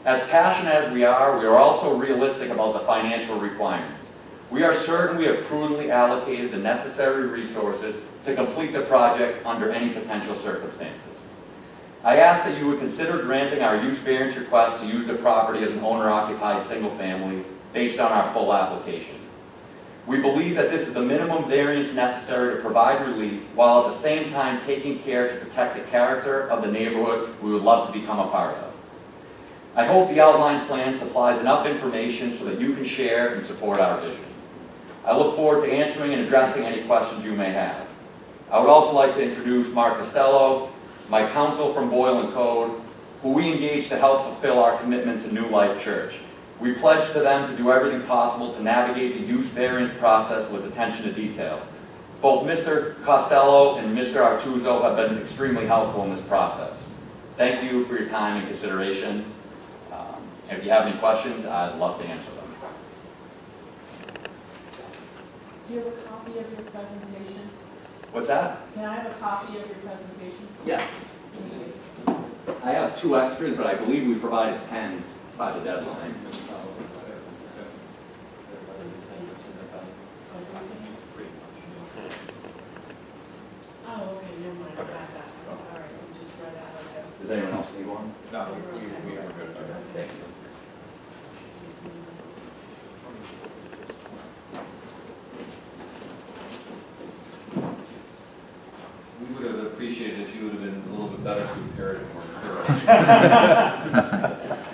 As passionate as we are also realistic about the financial requirements. We are certain we have prudently allocated the necessary resources to complete the project under any potential circumstances. I ask that you would consider granting our use variance request to use the property as an owner-occupied single-family based on our full application. We believe that this is the minimum variance necessary to provide relief while at the same time taking care to protect the character of the neighborhood we would love to become a part of. I hope the outline plan supplies enough information so that you can share and support our vision. I look forward to answering and addressing any questions you may have. I would also like to introduce Mark Costello, my counsel from Boyle & Code, who we engaged to help fulfill our commitment to New Life Church. We pledge to them to do everything possible to navigate the use variance process with attention to detail. Both Mr. Costello and Mr. Artuso have been extremely helpful in this process. Thank you for your time and consideration. If you have any questions, I'd love to answer them. Do you have a copy of your presentation? What's that? Can I have a copy of your presentation? Yes. Thank you. I have 2 extras, but I believe we provided 10 by the deadline. Oh, okay, never mind, I got that. All right, we just read out of it. Does anyone else need one? No, we are good. Thank you. We would have appreciated if you would have been a little bit better prepared and more thorough.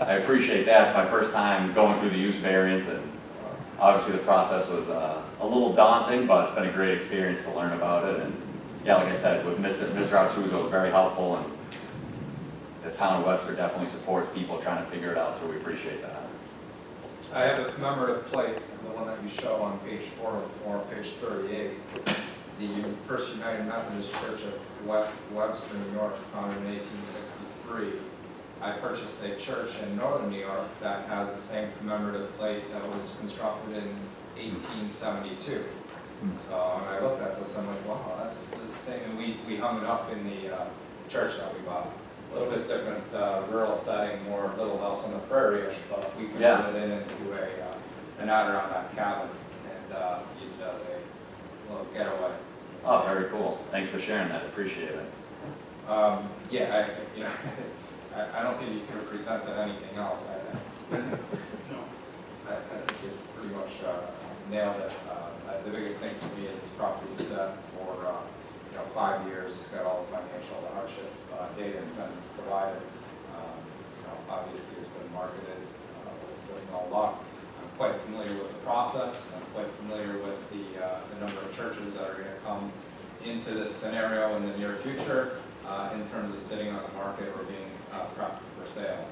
I appreciate that. It's my first time going through the use variance, and obviously the process was a little daunting, but it's been a great experience to learn about it. And yeah, like I said, with Mr. Artuso was very helpful, and the town of Webster definitely supports people trying to figure it out, so we appreciate that. I have a commemorative plate, the one that you show on page 404, page 38. The First United Methodist Church of Webster, New York, founded in 1863. I purchased a church in northern New York that has the same commemorative plate that was constructed in 1872. So when I looked at this, I'm like, wow, that's the same. And we hung it up in the church that we bought. A little bit different rural setting, more Little House on the Prairie-ish, but we converted it into an Adirondack cabin and used it as a little getaway. Oh, very cool. Thanks for sharing that. Appreciate it. Yeah, I don't think you could have presented anything else. No. I think you pretty much nailed it. The biggest thing to me is this property's set for 5 years. It's got all the financial hardship data that's been provided. Obviously, it's been marketed with no luck. I'm quite familiar with the process. I'm quite familiar with the number of churches that are going to come into this scenario in the near future in terms of sitting on the market or being prepped for sale.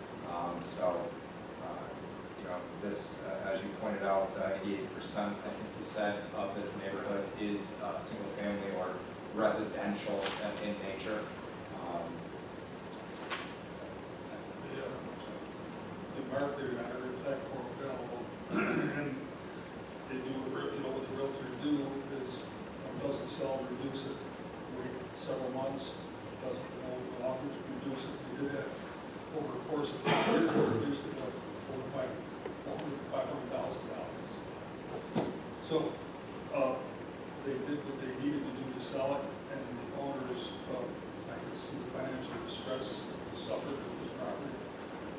This, as you pointed out, 88%, I think you said, of this neighborhood is single family or residential in nature. The market on every platform available, and they do, what the realtors do is, doesn't sell, reduce it, wait several months, doesn't offers to reduce it. They did that over the course of 5 years, they reduced it like $500,000. So they did what they needed to do to sell it, and the owners, I can see the financial distress suffered with this property.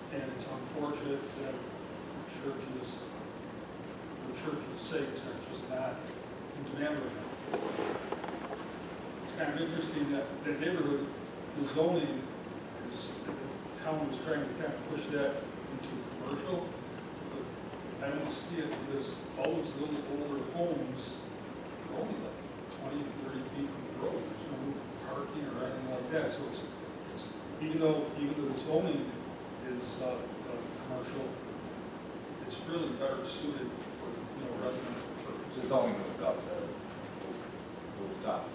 And it's unfortunate that the church's sakes are just not in demand right now. It's kind of interesting that the neighborhood, the zoning is, the town was trying to kind of push that into commercial, but I don't see it because all those little older homes are only like 20, 30 feet from the road. There's no parking or anything like that. So it's even though the zoning is commercial, it's really better suited for residential purposes. It's only moved up to move south.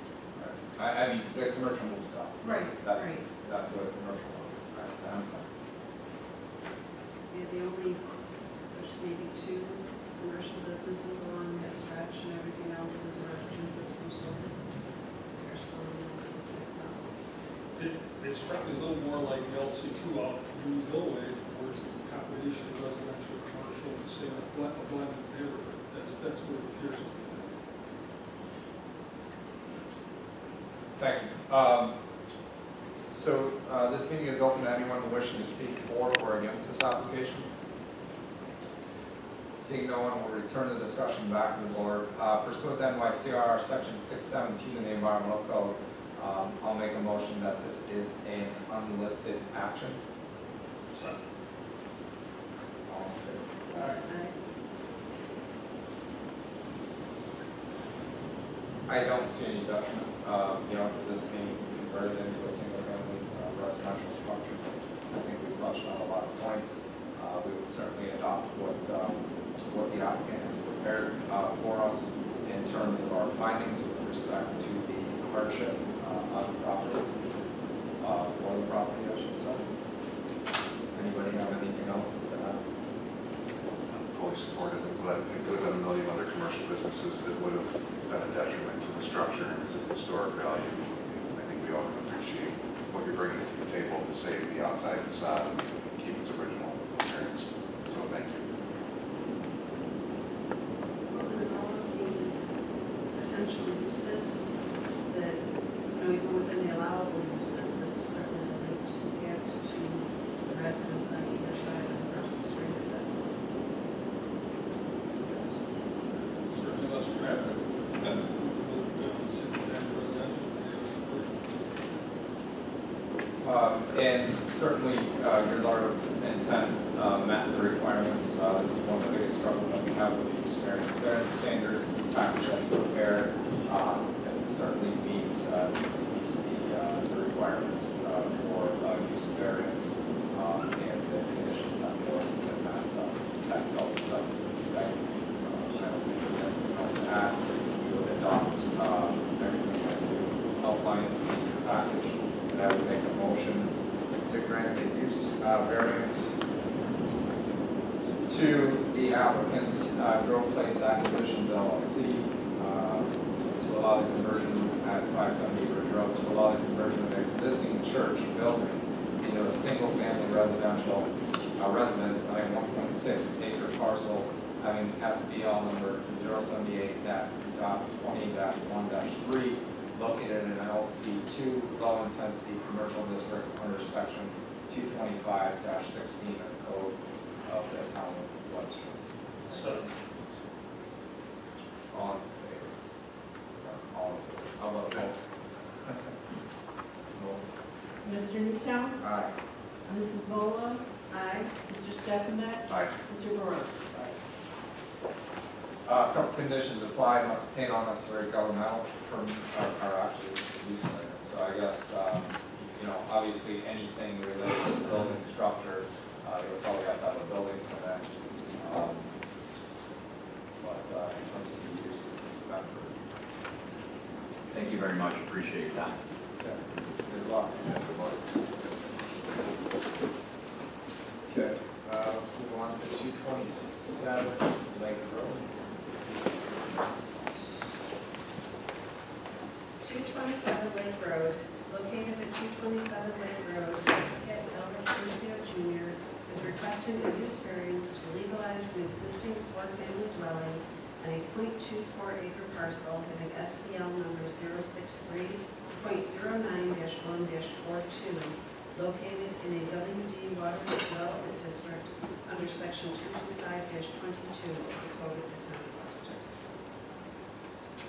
Right? I mean, the commercial moves south. Right, That- right. That's what a commercial is. Right? Yeah, there's maybe 2 commercial businesses along that stretch, and everything else is a residence of some sort. So they're still in the fix house. It's probably a little more like the LC2 out New Hillway, where it's a combination of residential, commercial, and say a blended neighborhood. That's what it appears to be. Thank you. So this meeting is open to anyone wishing to speak for or against this application. Seeing no one, we'll return the discussion back to the board. Pursuant to NYCR section 617 in the environmental code, I'll make a motion that this is an unlisted action. All in favor? I don't see any detriment, to this being converted into a single-family residential structure. I think we've touched on a lot of points. We would certainly adopt what the applicant has prepared for us in terms of our findings with respect to the hardship on the property, for the property, I should say. Anybody have anything else to add? Fully supported, but I think there have been a million other commercial businesses that would have been a detriment to the structure and its historic value. I think we all can appreciate what you're bringing to the table to save the outside facade and keep its original appearance. So thank you. With all of the potential uses that, even within the allowable uses, this is certainly the least compared to the residents on either side across the street of this. Certainly less traffic. Single-family residential, And certainly, your larger intent met the requirements. This is one of the biggest struggles that we have with the use variance. There are the standards, the package that's prepared, and certainly meets the requirements for use variance and the conditions set forth within that code. So, I don't think there's anything else to add. We would adopt everything that we outlined in the package. And I would make a motion to grant a use variance to the applicant, Grove Place Acquisitions LLC, to allow the conversion at 570 Ridge Road, to allow the conversion of an existing church building into a single-family residential residence on a 1.6-acre parcel having SBL number 078.20-1-3, located in an LC2 low-intensity commercial district under section 225-16 of the code of the town of Webster. So, All in favor? All in favor. How about that? Mr. Newtown? Aye. Mrs. Bola? Aye. Mr. Stefanik? Aye. Mr. Barone? A couple conditions apply, must obtain all necessary governmental are actually use variance. So I guess, obviously anything related to the building structure, you'll probably have to have a building permit. But in terms of the use, it's not for. Thank you very much, appreciate your time. Okay. Good luck. Good luck. Okay, let's move on to 227 Lake Road. 227 Lake Road, located at 227 Lake Road, applicant Albert Lucio Jr. is requesting a use variance to legalize an existing four-family dwelling on a .24-acre parcel having SBL number 063.09-1-42, located in a WD Waterfront Development District under section 225-22 of the Code of the Town of Webster.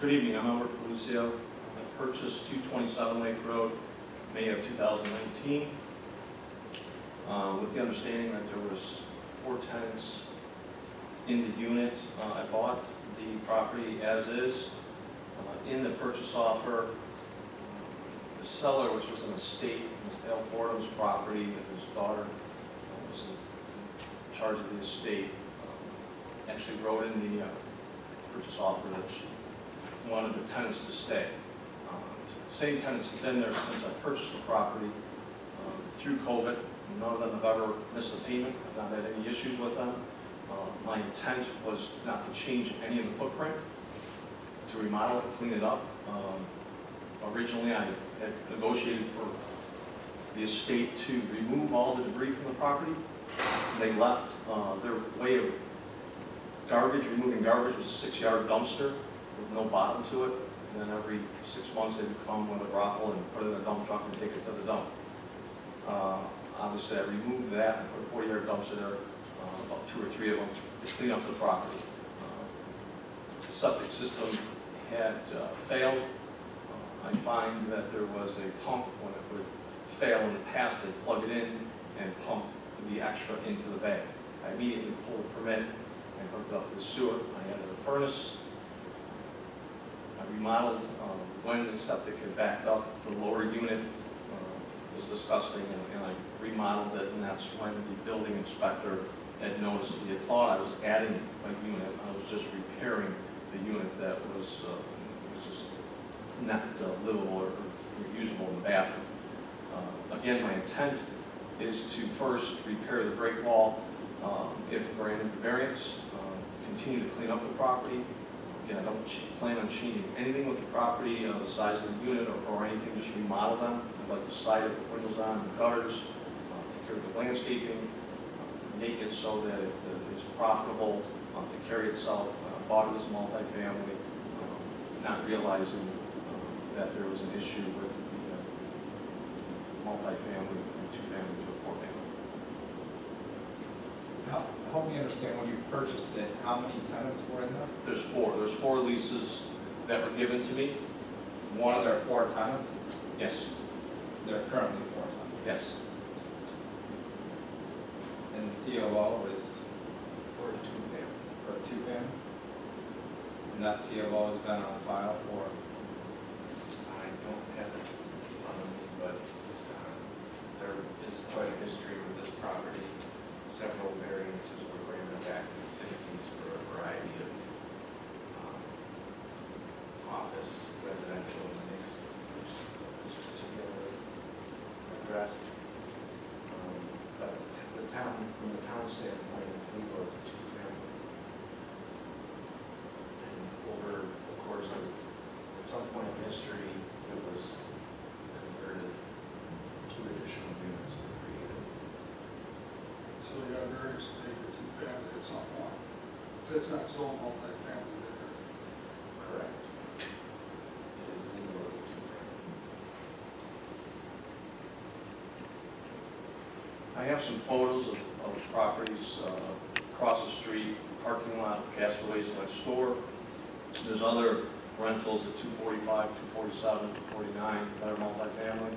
good evening, I'm Albert Lucio. I purchased 227 Lake Road, May of 2019, with the understanding that there was 4 tenants in the unit. I bought the property as is. In the purchase offer, the seller, which was an estate, Mr. Al Fordham's property, and his daughter was in charge of the estate, actually wrote in the purchase offer that she wanted the tenants to stay. The same tenants have been there since I purchased the property. Through COVID, none of them have ever missed a payment. I've not had any issues with them. My intent was not to change any of the footprint, to remodel it, clean it up. Originally, I had negotiated for the estate to remove all the debris from the property They left, their way of garbage, removing garbage was a 6-yard dumpster with no bottom to it. And then every 6 months, they would come with a grapple and put it in a dump truck and take it to the dump. Obviously, I removed that and put a 40-yard dumpster there, about 2 or 3 of them, to clean up the property. The septic system had failed. I find that there was a pump when it would fail in the past, they plug it in and pump the extra into the bag. I immediately pulled a permit and hooked it up to the sewer. I added a furnace. I remodeled. When the septic had backed up, the lower unit was disgusting, and I remodeled it, and that's when the building inspector had noticed. He had thought I was adding a unit. I was just repairing the unit that was just not livable or usable in the bathroom. Again, my intent is to first repair the break wall, if granted the variance, continue to clean up the property. Again, I don't plan on changing anything with the property, the size of the unit or anything, just remodel them. I'd like to side it with windows on and gutters, take care of the landscaping, make it so that it is profitable to carry itself. Bought it as multifamily, not realizing that there was an issue with the multifamily from 2-family to a 4-family. Help me understand, when you purchased it, how many tenants were in there? There's 4. There's 4 leases that were given to me. One of their 4 tenants? Yes. There are currently 4 tenants. Yes. And the COO is for a 2-family? And that COO has been on file for? I don't have it in front of me, but there is quite a history with this property. Several variances were granted back in the 60s for a variety of office, residential, and mixed use. This particular address. But the town, from the town standpoint, it's legal as a 2-family. And over the course of, at some point in history, it was converted, 2 additional units were created. So you got variance to make it 2-family at some point. It's not zone multifamily there. Correct. It is legal as a 2-family. I have some photos of properties across the street, parking lot, Castaways next door. There's other rentals at 245, 247, 249 that are multifamily.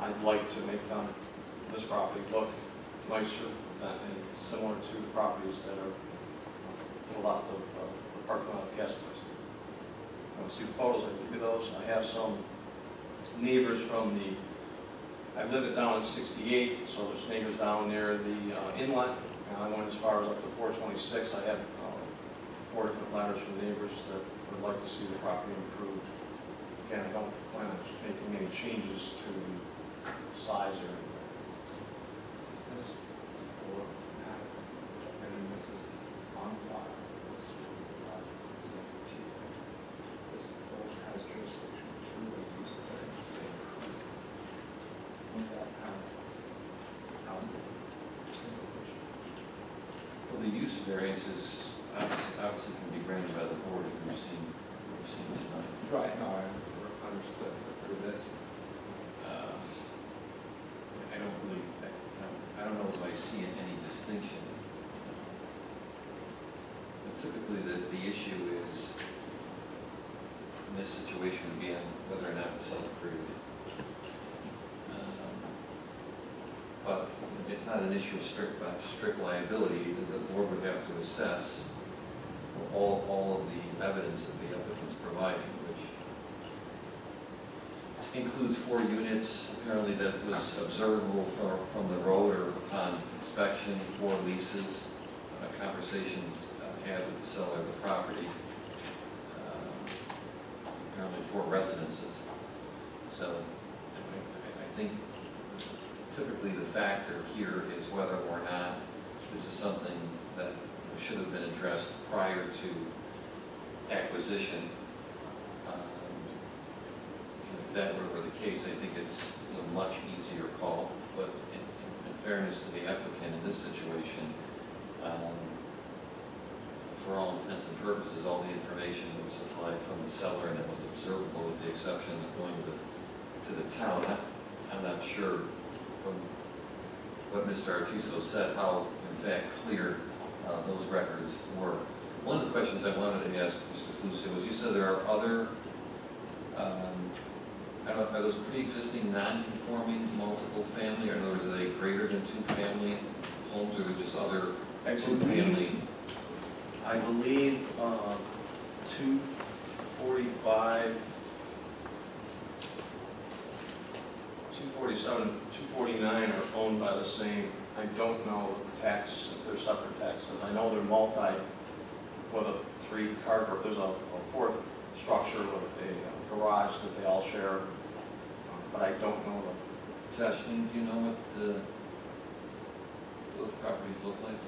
I'd like to make this property look nicer and similar to the properties that are to the left of the parking lot of Castaways. Want to see the photos? I can give you those. I have some neighbors from the, I live it down at 68, so there's neighbors down near the inlet. And I went as far as up to 426. I had 4 different letters from neighbors that would like to see the property improved. Again, I don't plan on making any changes to the size or anything. Is this or not? I mean, this is on file. This says this board has jurisdiction through the use of variance to increase. Wouldn't that have Well, the use variances obviously can be granted by the board, as we've seen tonight. Right, no, I understood, but for this, I don't know if I see any distinction. But typically, the issue is, in this situation, would be on whether or not it's self-created. But it's not an issue of strict liability. The board would have to assess all of the evidence that the applicant's providing, which includes 4 units, apparently, that was observable from the road or upon inspection, 4 leases, conversations had with the seller of the property, apparently 4 residences. So I think typically the factor here is whether or not this is something that should have been addressed prior to acquisition. If that were the case, I think it's a much easier call. But in fairness to the applicant in this situation, for all intents and purposes, all the information that was supplied from the seller and that was observable with the exception of going to the town. I'm not sure from what Mr. Artuso said how, in fact, clear those records were. One of the questions I wanted to ask Mr. Cluso was, you said there are other, are those pre-existing non-conforming multiple family, or in other words, are they greater than two-family homes, or are they just other two-family? I believe 245, 247, 249 are owned by the same. I don't know the tax, if they're separate taxes. I know they're multi, with a three-car, or there's a fourth structure with a garage that they all share, but I don't know them. Josh, do you know what those properties look like?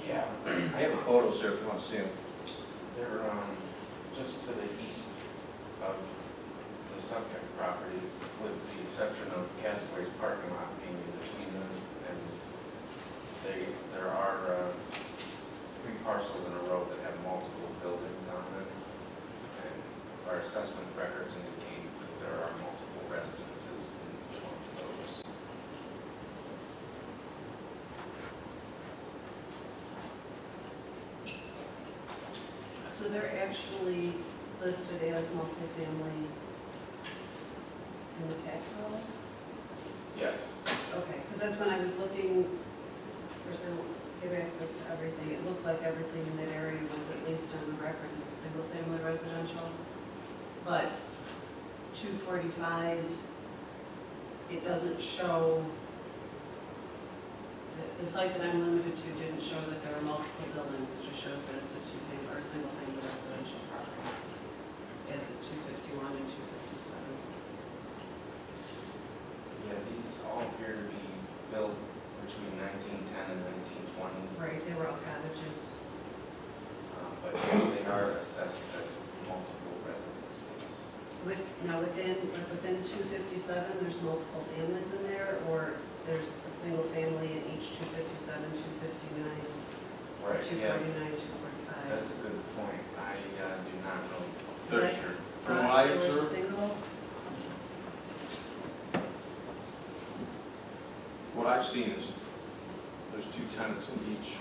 Yeah, I have the photos here if you want to see them. they're just to the east of the subject property, with the exception of Castaway's parking lot being in between them. And there are 3 parcels in a row that have multiple buildings on them. And our assessment records indicate that there are multiple residences in each one of those. So they're actually listed as multifamily in the tax rolls? Yes. Okay, because that's when I was looking, of course, I don't have access to everything. It looked like everything in that area was at least on the record as a single-family residential. But 245, it doesn't show, the site that I'm limited to didn't show that there are multiple buildings. It just shows that it's a two-family or a single-family residential property, as is 251 and 257. Yeah, these all appear to be built between 1910 and 1920, Right, they were all cottages. but they are assessed as multiple residences. Now, within 257, there's multiple families in there, or there's a single family in each 257, 259, Right, 249, yeah, 245? that's a good point. I do not know Is for that sure. From what I They were observed, single? what I've seen is there's 2 tenants in each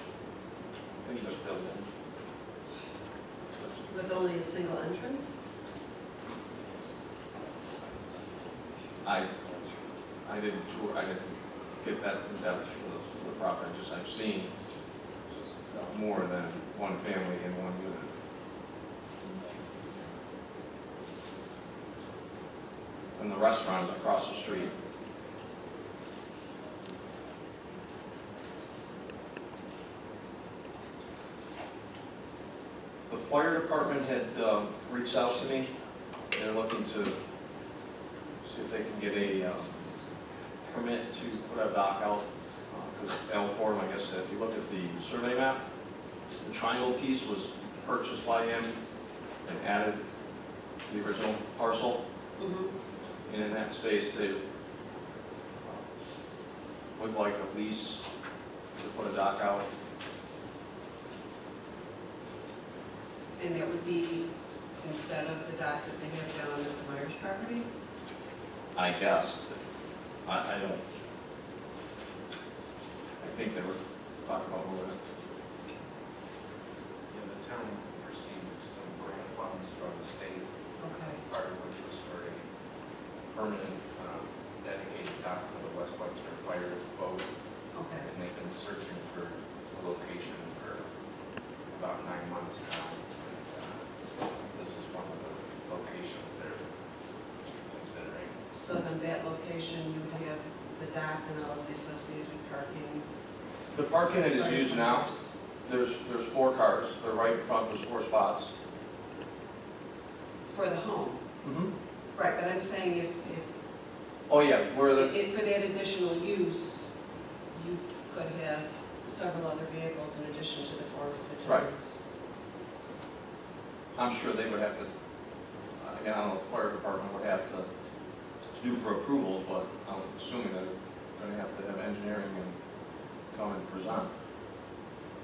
building. With only a single entrance? I didn't tour, I didn't get that in depth for the property, just I've seen just more than one family in one unit. And the restaurant is across the street. The fire department had reached out to me. They're looking to see if they can get a permit to put a dock out. Because L4, I guess, if you look at the survey map, the triangle piece was purchased by him and added to the original parcel. And in that space, they would like a lease to put a dock out. And that would be instead of the dock that they have down at the Myers property? I guess. I don't. I think they were talking about moving it. Yeah, the town received some grant funds from the state, Okay. part of which was for a permanent dedicated dock for the West Webster Fire boat. Okay. And they've been searching for a location for about 9 months now. And this is one of the locations they're considering. So then that location, you would have the dock and all of the associated parking? The parking that is used now, there's 4 cars. They're right in front. There's 4 spots. For the home? Right, but I'm saying if Oh yeah, where the for that additional use, you could have several other vehicles in addition to the 4 for the Right. tenants. I'm sure they would have to. Again, I don't know what the fire department would have to do for approvals, but I'm assuming that they're going to have engineering and come and present.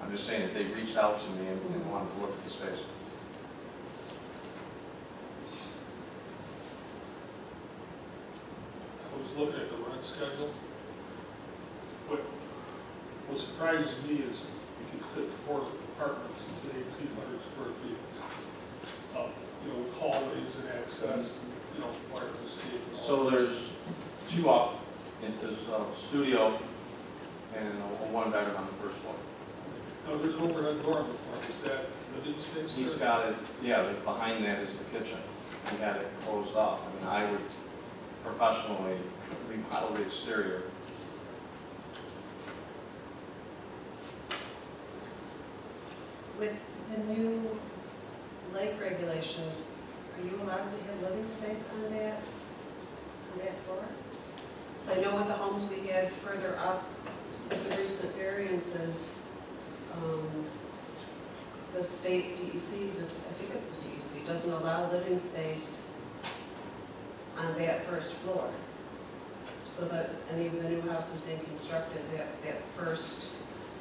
I'm just saying that they reached out to me and wanted to look at the space. I was looking at the rent schedule. What surprises me is you can fit 4 apartments into 1,800 square feet. With hallways and access, and, fire escape. and all So that. there's 2 up, and there's a studio and a 1-bedroom on the first floor. No, there's an overhead door on the front. Is that living space? He's there? got it, yeah, behind that is the kitchen. He had it closed off. I mean, I would professionally remodel the exterior. With the new lake regulations, are you allowed to have living space on that floor? So I know with the homes we had further up, with the recent variances, the state DEC, I think it's the DEC, doesn't allow living space on that first floor. So that any of the new houses being constructed, that first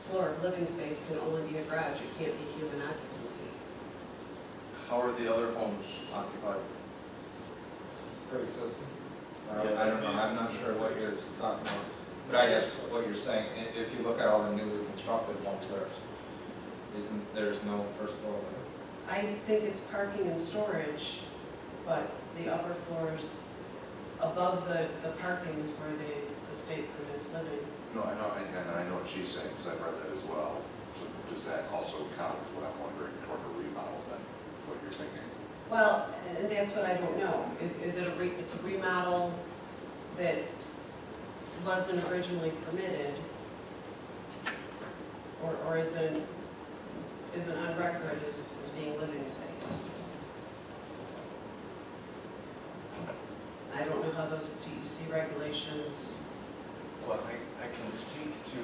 floor of living space can only be a garage, it can't be human occupancy. How are the other homes occupied? Pre-existing? Yeah. I don't know, I'm not sure what you're talking about. But I guess what you're saying, if you look at all the newly constructed ones, there's no first floor there. I think it's parking and storage, but the upper floors above the parking is where the state permits living. No, I know, and I know what she's saying, because I've read that as well. So does that also count, is what I'm wondering, toward a remodel then, what you're thinking? Well, and that's what I don't know. Is it it's a remodel that wasn't originally permitted? Or is it on record as being living space? I don't know how those DEC regulations. Well, I can speak to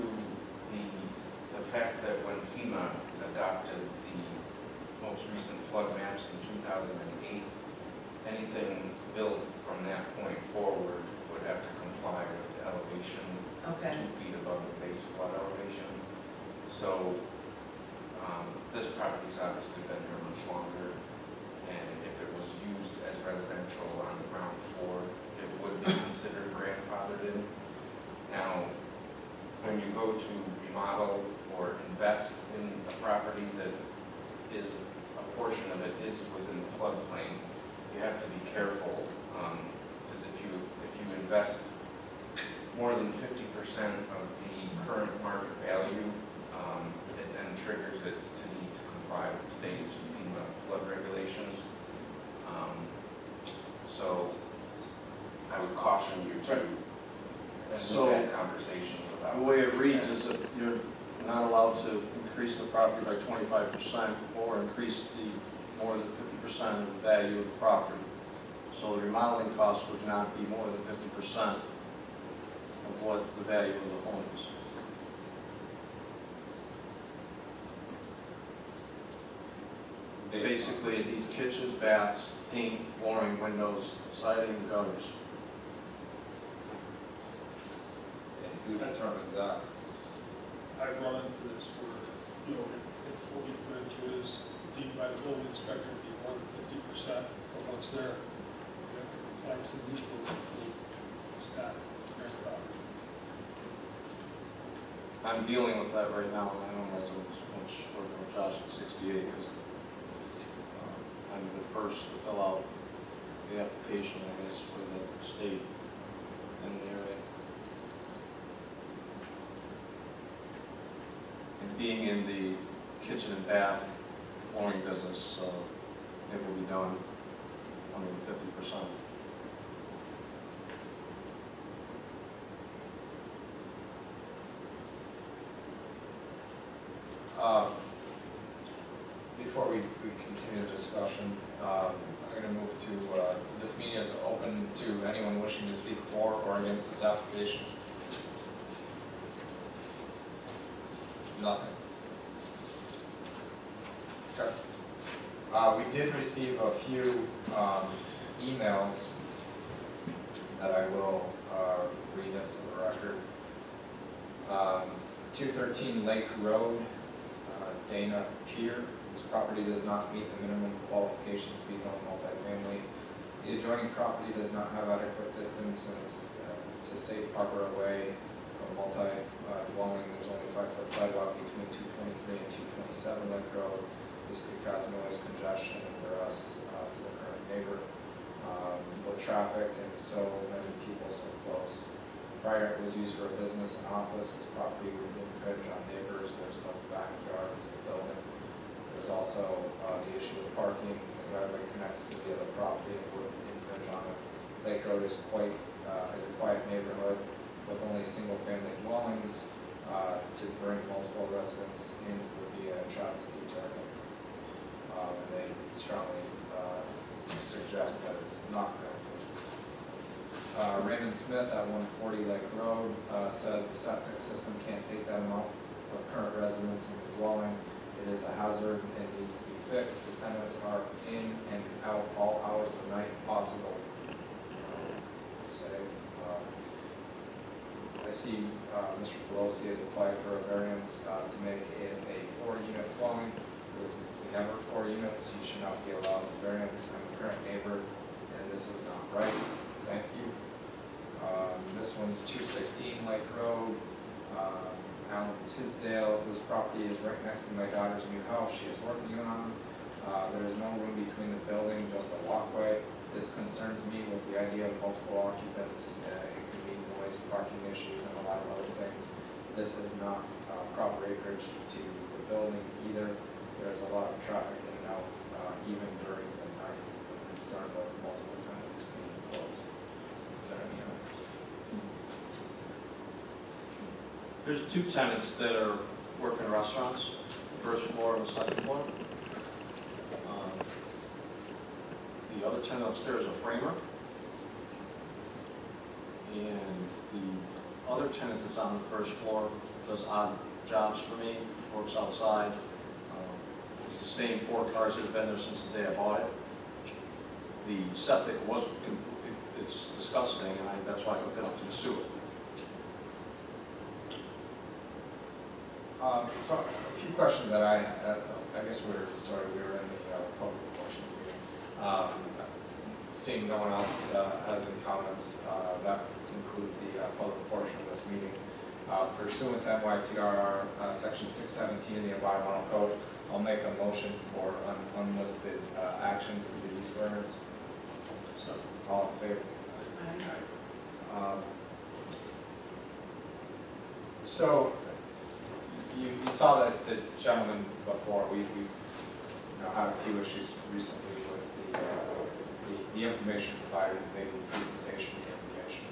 the fact that when FEMA adopted the most recent flood maps in 2008, anything built from that point forward would have to comply with the elevation Okay. 2 feet above the base flood elevation. So this property's obviously been here much longer, and if it was used as residential on the ground floor, it would be considered grandfathered in. Now, when you go to remodel or invest in a property that is, a portion of it is within the floodplain, you have to be careful, because if you invest more than 50% of the current market value, it then triggers it to need to comply with today's FEMA flood regulations. So I would caution you to, and So- we've had conversations about. The way it reads is that you're not allowed to increase the property by 25% or increase the more than 50% of the value of the property. So the remodeling cost would not be more than 50% of what the value of the home is. Basically, it needs kitchens, baths, paint, flooring, windows, siding, gutters. And who determines that? I've run into this where, if what we put into it is deemed by the building inspector to be more than 50% of what's there, you have to comply to the legal code. It's not grandfathered. I'm dealing with that right now in my own residence, which we're going to Josh at 68, because I'm the first to fill out the application, I guess, for the state in the area. And being in the kitchen and bath flooring business, it will be done under the 50%. Before we continue the discussion, I'm going to move to, this meeting is open to anyone wishing to speak for or against this application. Nothing. Okay. We did receive a few emails that I will read into the record. 213 Lake Road, Dana Pier. This property does not meet the minimum qualifications to be zoned multifamily. The adjoining property does not have adequate distance and it's a safe harbor away from multi-dwelling. There's only 5-foot sidewalk between 223 and 227 Lake Road. This could cause noise, congestion, and duress to the current neighbor. With traffic and so many people so close. Prior it was used for a business and office. This property would infringe on neighbors. There's no backyard to the building. There's also the issue of parking. The driveway connects to the other property and would infringe on it. Lake Road is a quiet neighborhood with only single-family dwellings. To bring multiple residents in would be a travesty to our neighborhood. And they strongly suggest that it's not granted. Raymond Smith at 140 Lake Road says the septic system can't take that amount of current residents in the dwelling. It is a hazard and needs to be fixed. The tenants are in and out all hours of the night possible. I see Mr. Pelosi has applied for a variance to make it a 4-unit dwelling. This is never 4 units. You should not be allowed a variance. I'm a current neighbor, and this is not right. Thank you. This one's 216 Lake Road. Alan Tisdale, whose property is right next to my daughter's new house she is working on. There is no room between the building, just a walkway. This concerns me with the idea of multiple occupants. It could be noise, parking issues, and a lot of other things. This is not proper acreage to the building either. There's a lot of traffic in and out, even during the night. I'm concerned with multiple tenants being closed. Is there any other? There's 2 tenants that are working restaurants, the first floor and the second floor. The other tenant upstairs is a framer. And the other tenant that's on the first floor does odd jobs for me, works outside. It's the same 4 cars that have been there since the day I bought it. The septic wasn't complete, it's disgusting, and that's why I hooked it up to the sewer. So a few questions that I guess we were in the public portion of the meeting. Seeing no one else has any comments, that concludes the public portion of this meeting. Pursuant to NYCRR section 617 of the Environmental Code, I'll make a motion for an unlisted action for the use variance. So, all in favor? So, you saw that the gentleman before, we had a few issues recently with the information provided, maybe the presentation of the information.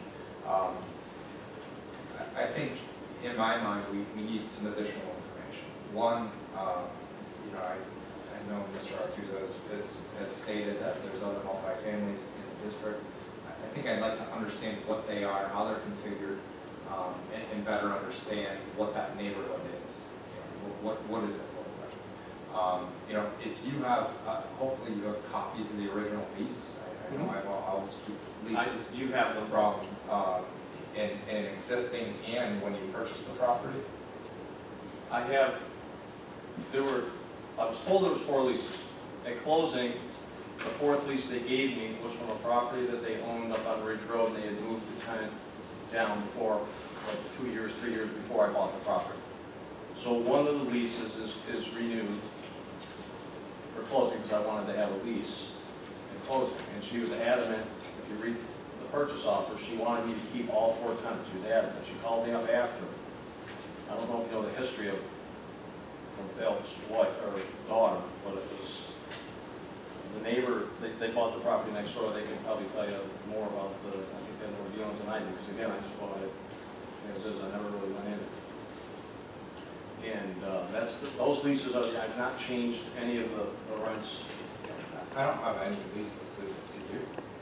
I think, in my mind, we need some additional information. One, I know Mr. Artuso has stated that there's other multifamilies in the district. I think I'd like to understand what they are, how they're configured, and better understand what that neighborhood is. What does it look like? If you have, hopefully you have copies of the original lease. I know I always keep leases. You have them. From an existing and when you purchased the property? I was told there was 4 leases. At closing, the 4th lease they gave me was from a property that they owned up on Ridge Road, and they had moved the tenant down before, like 2 years, 3 years before I bought the property. So one of the leases is renewed for closing, because I wanted to have a lease at closing. And she was adamant, if you read the purchase offer, she wanted me to keep all 4 tenants. She was adamant. She called me up after. I don't know if you know the history of Phelps' wife or daughter, but it was the neighbor. They bought the property next door. They can probably tell you more about I think they had more dealings than I do, because again, I just bought it as is. I never really went in it. And those leases, I've not changed any of the rents. I don't have any leases. Do you?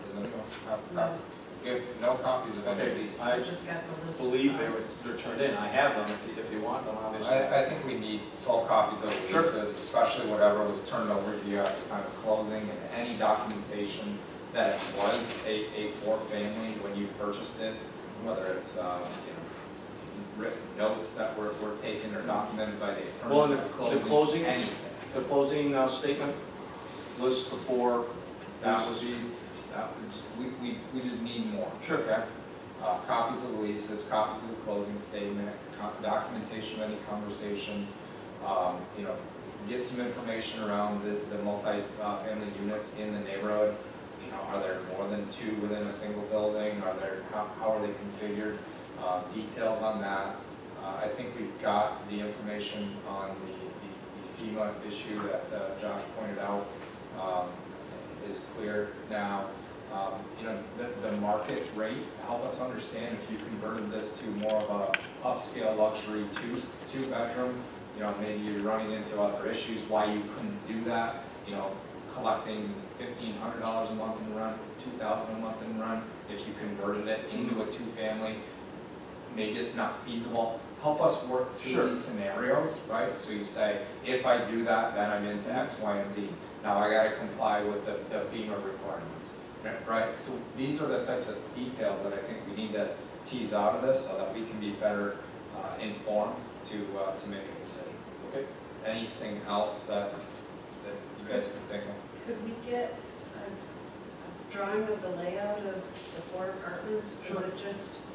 Does anyone have copies? You have no copies of any leases? I just got the list. Believe they're turned in. I have them if you want them, obviously. I think we need full copies of the Sure. leases, especially whatever was turned over to you at the time of closing, and any documentation that it was a 4-family when you purchased it, whether it's written notes that were taken or documented by the Well, attorneys? the closing, Anything? the closing statement lists the four That pieces. would be, we just need more. Sure. Okay? Copies of the leases, copies of the closing statement, documentation of any conversations, you know, get some information around the multi-family units in the neighborhood. You know, are there more than two within a single building? How are they configured? Details on that. I think we've got the information on the FEMA issue that Josh pointed out is clear now. You know, the market rate, help us understand if you converted this to more of a upscale luxury two-bedroom, you know, maybe you're running into other issues, why you couldn't do that, you know, collecting $1,500 a month in rent, $2,000 a month in rent, if you converted it into a two-family, maybe it's not feasible. Help us work through these scenarios, right? So you say, if I do that, then I'm into X, Y, and Z. Now I gotta comply with the FEMA requirements, right? So these are the types of details that I think we need to tease out of this so that we can be better informed to make a decision. Okay? Anything else that you guys can think of? Could we get a drawing of the layout of the four apartments? Is it just,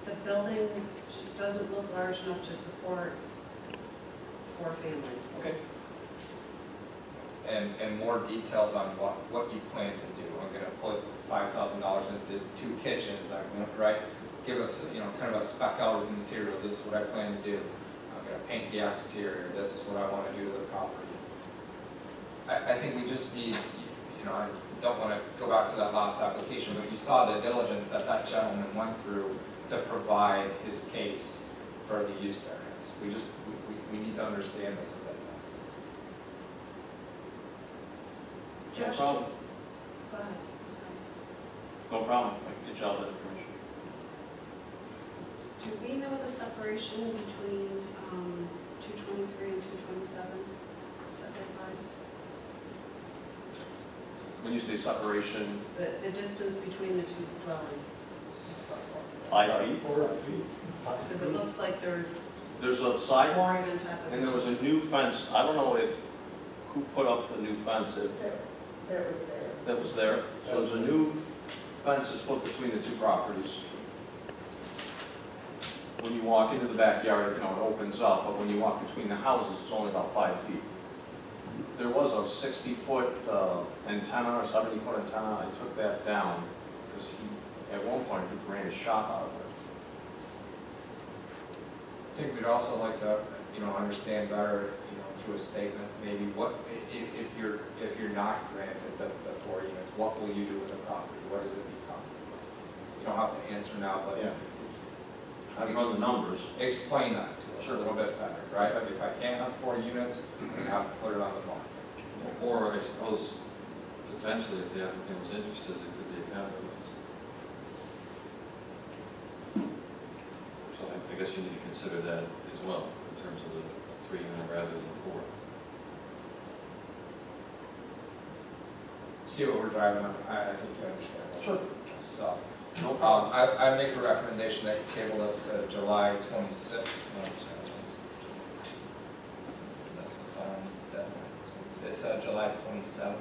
the building just doesn't look large enough to support four families? Okay. And more details on what you plan to do. I'm gonna put $5,000 into two kitchens, right? Give us, you know, kind of a spec out of the materials, this is what I plan to do. I'm gonna paint the exterior, this is what I wanna do to the property. I think we just need, you know, I don't wanna go back to that last application, but you saw the diligence that gentleman went through to provide his case for the use variance. We need to understand this a bit more. Josh, problem. go ahead, I'm sorry. No problem, I can get you all that information. Do we know the separation between 223 and 227 setback-wise? When you say separation, The distance between the two dwellings? 5 feet? Because it looks like they're There's a sidewalk, right on top of each other. and there was a new fence. I don't know who put up the new fence. That was there. So there's a new fence that's put between the two properties. When you walk into the backyard, you know, it opens up, but when you walk between the houses, it's only about 5 feet. There was a 60-foot antenna or 70-foot antenna. I took that down because at one point, he ran his shop out of it. I think we'd also like to, you know, understand better, you know, through a statement, maybe what, if you're not granted the 4 units, what will you do with the property? What does it become? You don't have to answer now, but Yeah. I've run the numbers. explain that to us a little bit better, right? If I can't have 4 units, I have to put it on the market. Or I suppose, potentially, if the applicant was interested, it could be a compromise. So I guess you need to consider that as well, in terms of the 3 unit rather than 4. See what we're driving at? I think you understand that. Sure. So, No problem. I make a recommendation that you table this to July 26th. No, I'm just gonna lose. That's the final deadline. So it's July 27th.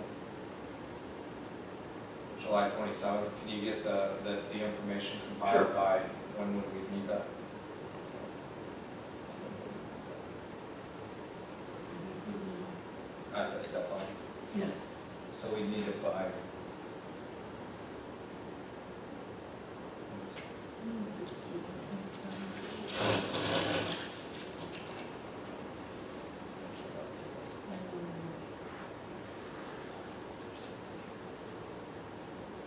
July 27th. Can you get the information compiled Sure. by, when would we need that? At this deadline. Yes. So we need it by.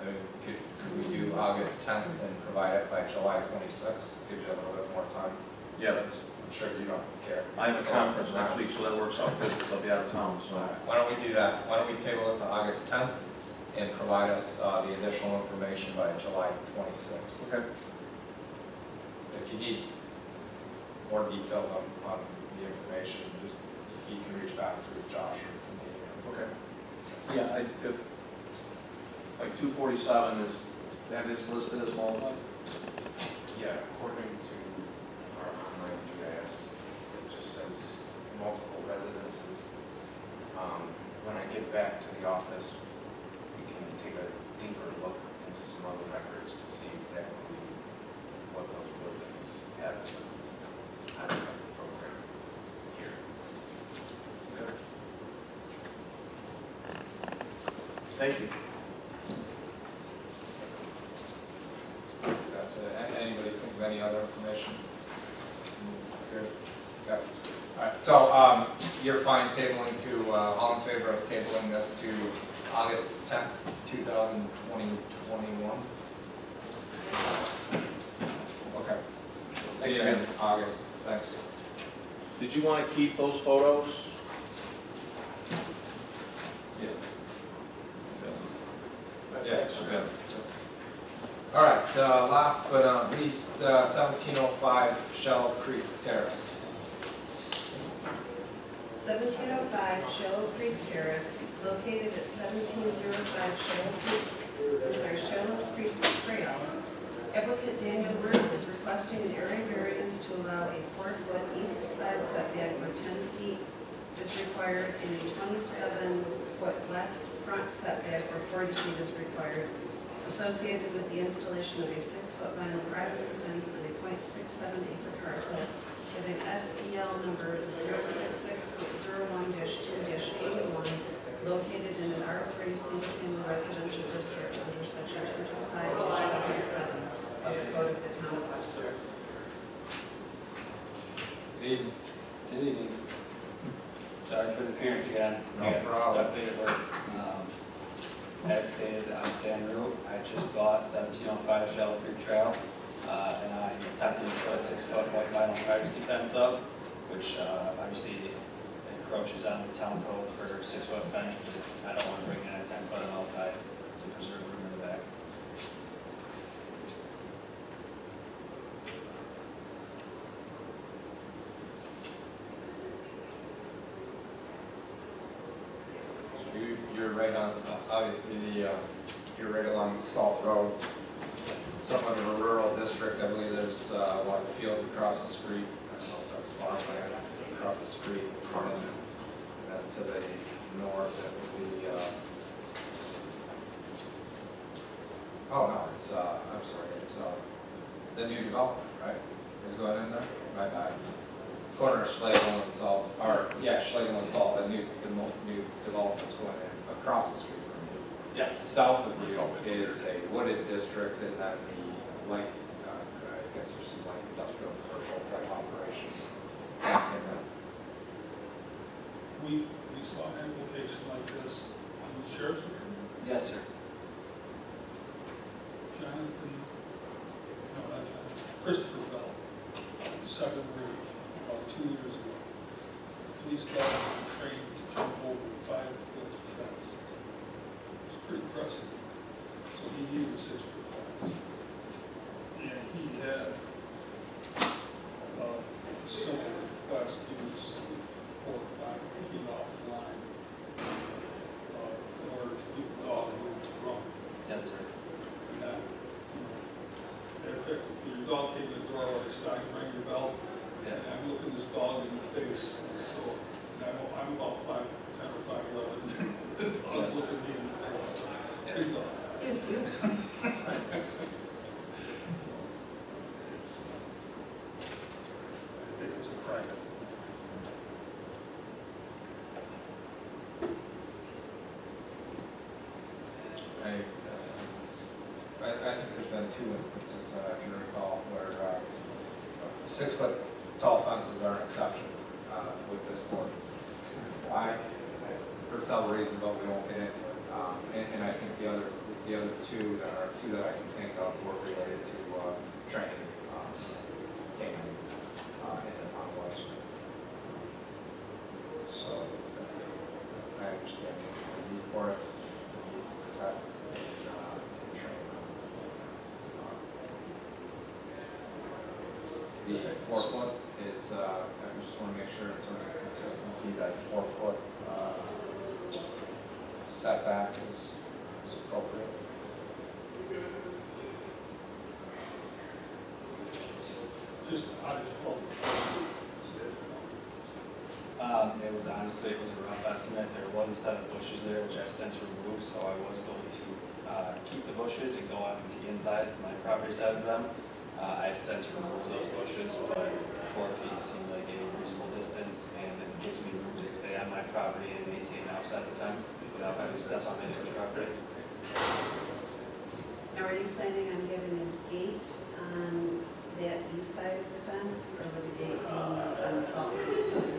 I mean, could we do August 10th and provide it by July 26th? Gives you a little bit more time. Yeah, that's, I'm sure you don't care. I have a conference next week, so that works out good because I'll be out of town, so. All right, why don't we do that? Why don't we table it to August 10th and provide us the additional information by July 26th? Okay. If you need more details on the information, just, you can reach back through Josh or to me. Okay. Yeah, like 247 that is listed as multiple? Yeah, according to When I get back to the office, we can take a deeper look into some other records to see exactly what those buildings have out of the program here. Thank you. That's it. Anybody think of any other information? Good. Yep. All right, so you're fine tabling to, all in favor of tabling this to August 10th, 2021? Okay. See you in August. Thanks. Did you want to keep those photos? Yeah. Yeah. Okay. All right, last but not least, 1705 Shell Creek Terrace. 1705 Shallow Creek Terrace, located at 1705 Shallow Creek Trail. Applicant Daniel Burton is requesting an area variance to allow a 4-foot east side setback where 10 feet is required and a 27-foot west front setback where 40 feet is required, associated with the installation of a 6-foot vinyl privacy fence on a .67 acre parcel with an SBL number 066.01-2-81, located in an R3 single-family residential district under section 225-77 of the Code of the Town of Webster. Good evening. Good evening. Sorry for the appearance again. No I got problem. stuck late at work. As stated, I'm Dan Root. I just bought 1705 Shallow Creek Trail, and I'm attempting to put a 6-foot white vinyl privacy fence up, which obviously encroaches on the town code for 6-foot fences. I don't want to bring in a 10-foot on all sides to preserve room in the back. You're right on, obviously, you're right along Salt Road, somewhat of a rural district. I believe there's a lot of fields across the street. I don't know if that's farmland across the street. And then to the north, it would be, oh no, it's, I'm sorry, it's the new development, right? Is going in there? My bad. Corner of Schlegel and Salt, or, yeah, Schlegel and Salt, the new development's going in across the street from you. Yes. South of you is a wooded district, and then the light, I guess there's some light industrial commercial type operations. And then We saw an application like this on the sheriff's department. Yes, sir. Jonathan, no, not Jonathan, Christopher Bell, on the Second Bridge, about 2 years ago. Police dog was trained to jump over a 5-foot fence. It was pretty impressive. So he needed a 6-foot fence. And he had simple request, he was 4 or 5 feet off the line in order to keep the dog able to run. Yes, sir. And that, matter of fact, your dog came in the door, I started ringing your bell, and I'm looking this dog in the face, so, and I'm about 5'10" or 5'11". The dog's looking me in the face. Big dog. It's beautiful. It's, I think it's a private. I think there's been 2 instances that I can recall where 6-foot tall fences are an exception with this board. Why? For several reasons, but we won't get into it. And I think the other 2 that I can think of were related to training canines on Webster. So I understand the need for it. The 4-foot is, I just want to make sure in terms of consistency, that 4-foot setback is appropriate. Just how did you hold it? it was honestly, it was a rough estimate. There was a set of bushes there, which I've since removed, so I was going to keep the bushes and go on the inside, my property side of them. I've since removed those bushes, but 4 feet seemed like a reasonable distance, and it gives me room to stay on my property and maintain outside the fence without having to step on my neighbor's property. Now, are you planning on getting a gate on that east side of the fence, or would the gate be on the southern side?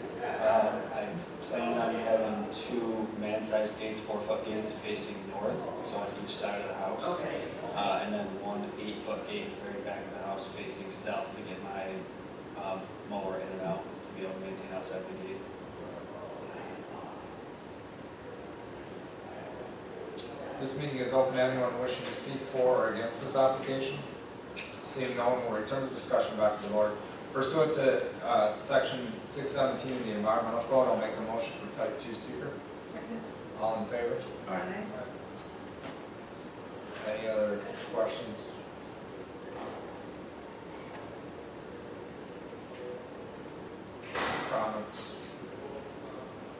I'm planning on having 2 man-sized gates, 4-foot gates facing north, so on each side of the house. Okay. And then 1 8-foot gate at the very back of the house facing south to get my mower in and out to be able to maintain outside the gate. This meeting is open to anyone wishing to speak for or against this application. Seeing no one, we'll return the discussion back to the board. Pursuant to section 617 of the environmental code, I'll make a motion for type 2 seeker. Second. All in favor? Aye. Any other questions? Comments?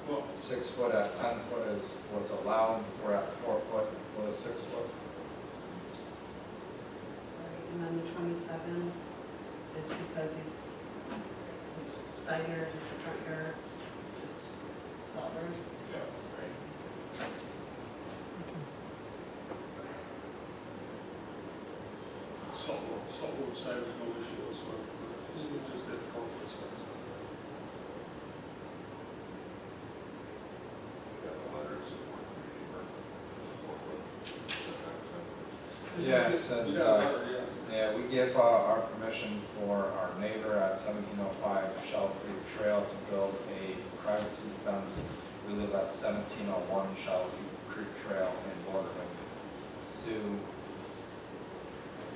Well, 6 foot at 10 foot is what's allowed. We're at 4 foot for the 6 foot. And then the 27 is because his side yard is the front yard, just salt road. Yeah, right. Salt road side is no issue whatsoever. Just that 4-foot size. Got the letter of support from the neighbor. Yeah, it says, We got a letter, yeah. yeah, we give our permission for our neighbor at 1705 Shell Creek Trail to build a privacy fence. We live at 1701 Shell Creek Trail in Borderland. Sue. I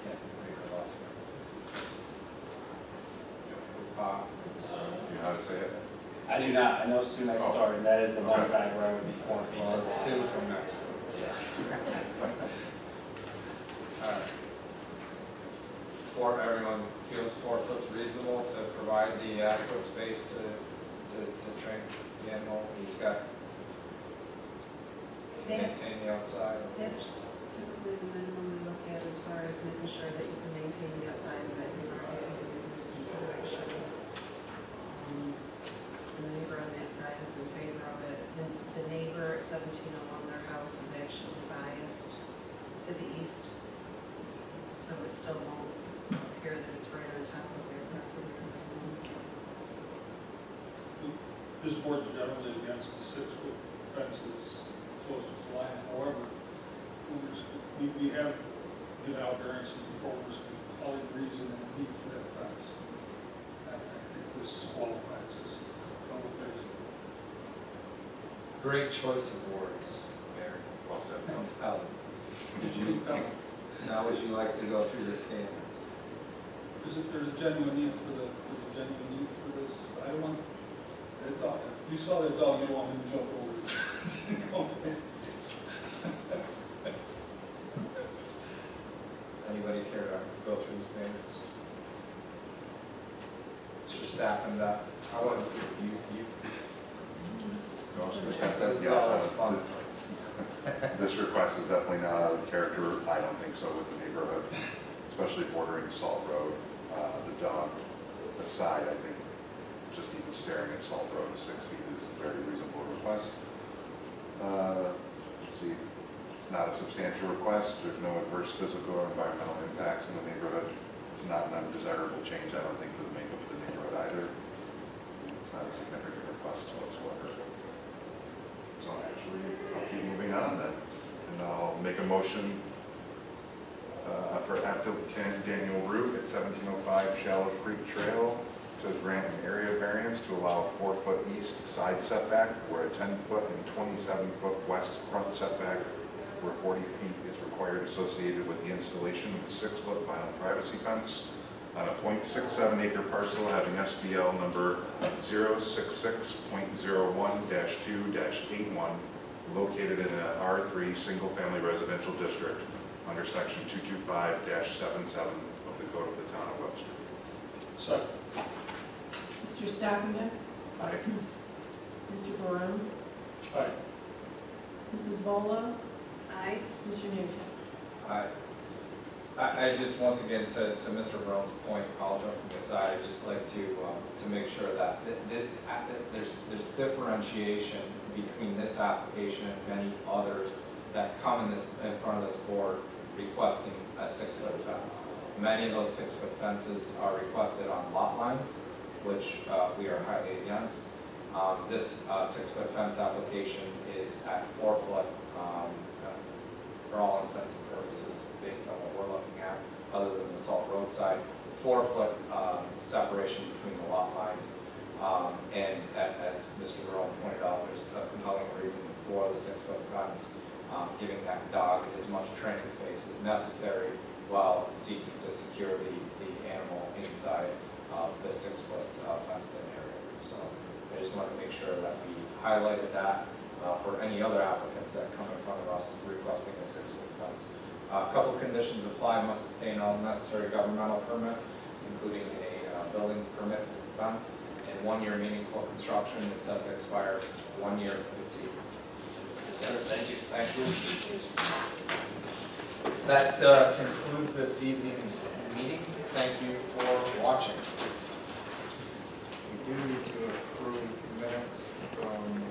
can't read her last name. You know how to say it? I do not. I know Sue next Oh. door, and that is the one Okay. side where I would be 4 feet. Well, it's Sue from next door. All right. For everyone feels 4 foot's reasonable to provide the adequate space to train the animal. He's got maintain the outside. That's typically the minimum we look at as far as making sure that you can maintain the outside of it. You're not taking into consideration. The neighbor on that side is in favor of it. The neighbor at 1701, their house is actually biased to the east, so it still won't appear that it's right on top of their property. This board is generally against the 6-foot fences closer to the line. However, we have given out variances before, which all agrees in the need for that fence. And I think this qualifies as qualifies. Great choice of words, Mayor. Well said. Compelling. Now would you like to go through the standards? There's a genuine need for this. I don't want, that dog, you saw that dog, you don't want him to jump over. Anybody care to go through the standards? Mr. Staff and I want you. That's fun. This request is definitely not out of character, I don't think so, with the neighborhood, especially bordering Salt Road. The dog aside, I think just even staring at Salt Road at 6 feet is a very reasonable request. Let's see, it's not a substantial request, there's no adverse physical or environmental impacts in the neighborhood. It's not an undesirable change, I don't think, for the makeup of the neighborhood either. It's not a significant request whatsoever. So actually, I'll keep moving on then. And I'll make a motion for applicant Daniel Root at 1705 Shallow Creek Trail to grant an area variance to allow a 4-foot east side setback where a 10-foot and 27-foot west front setback where 40 feet is required associated with the installation of a 6-foot vinyl privacy fence on a .67 acre parcel having SBL number 066.01-2-81 located in an R3 single-family residential district under section 225-77 of the Code of the Town of Webster. So, Mr. Stafford? Aye. Mr. Barone? Aye. Mrs. Bola? Aye. Mr. Newton? I just, once again, to Mr. Brown's point, all joking aside, I'd just like to make sure that there's differentiation between this application and many others that come in front of this board requesting a 6-foot fence. Many of those 6-foot fences are requested on lot lines, which we are highly against. This 6-foot fence application is at 4 foot for all intents and purposes, based on what we're looking at, other than the Salt Road side, 4 foot separation between the lot lines. And as Mr. Barone pointed out, there's a compelling reason for the 6-foot fence, giving that dog as much training space as necessary while seeking to secure the animal inside of the 6-foot fenced-in area. So I just want to make sure that we highlighted that for any other applicants that come in front of us requesting a 6-foot fence. A couple conditions apply: must obtain all necessary governmental permits, including a building permit for the fence, and 1-year meaningful construction is set to expire 1 year this evening. Thank you. Thank you. That concludes this evening's meeting. Thank you for watching. We do need to approve minutes from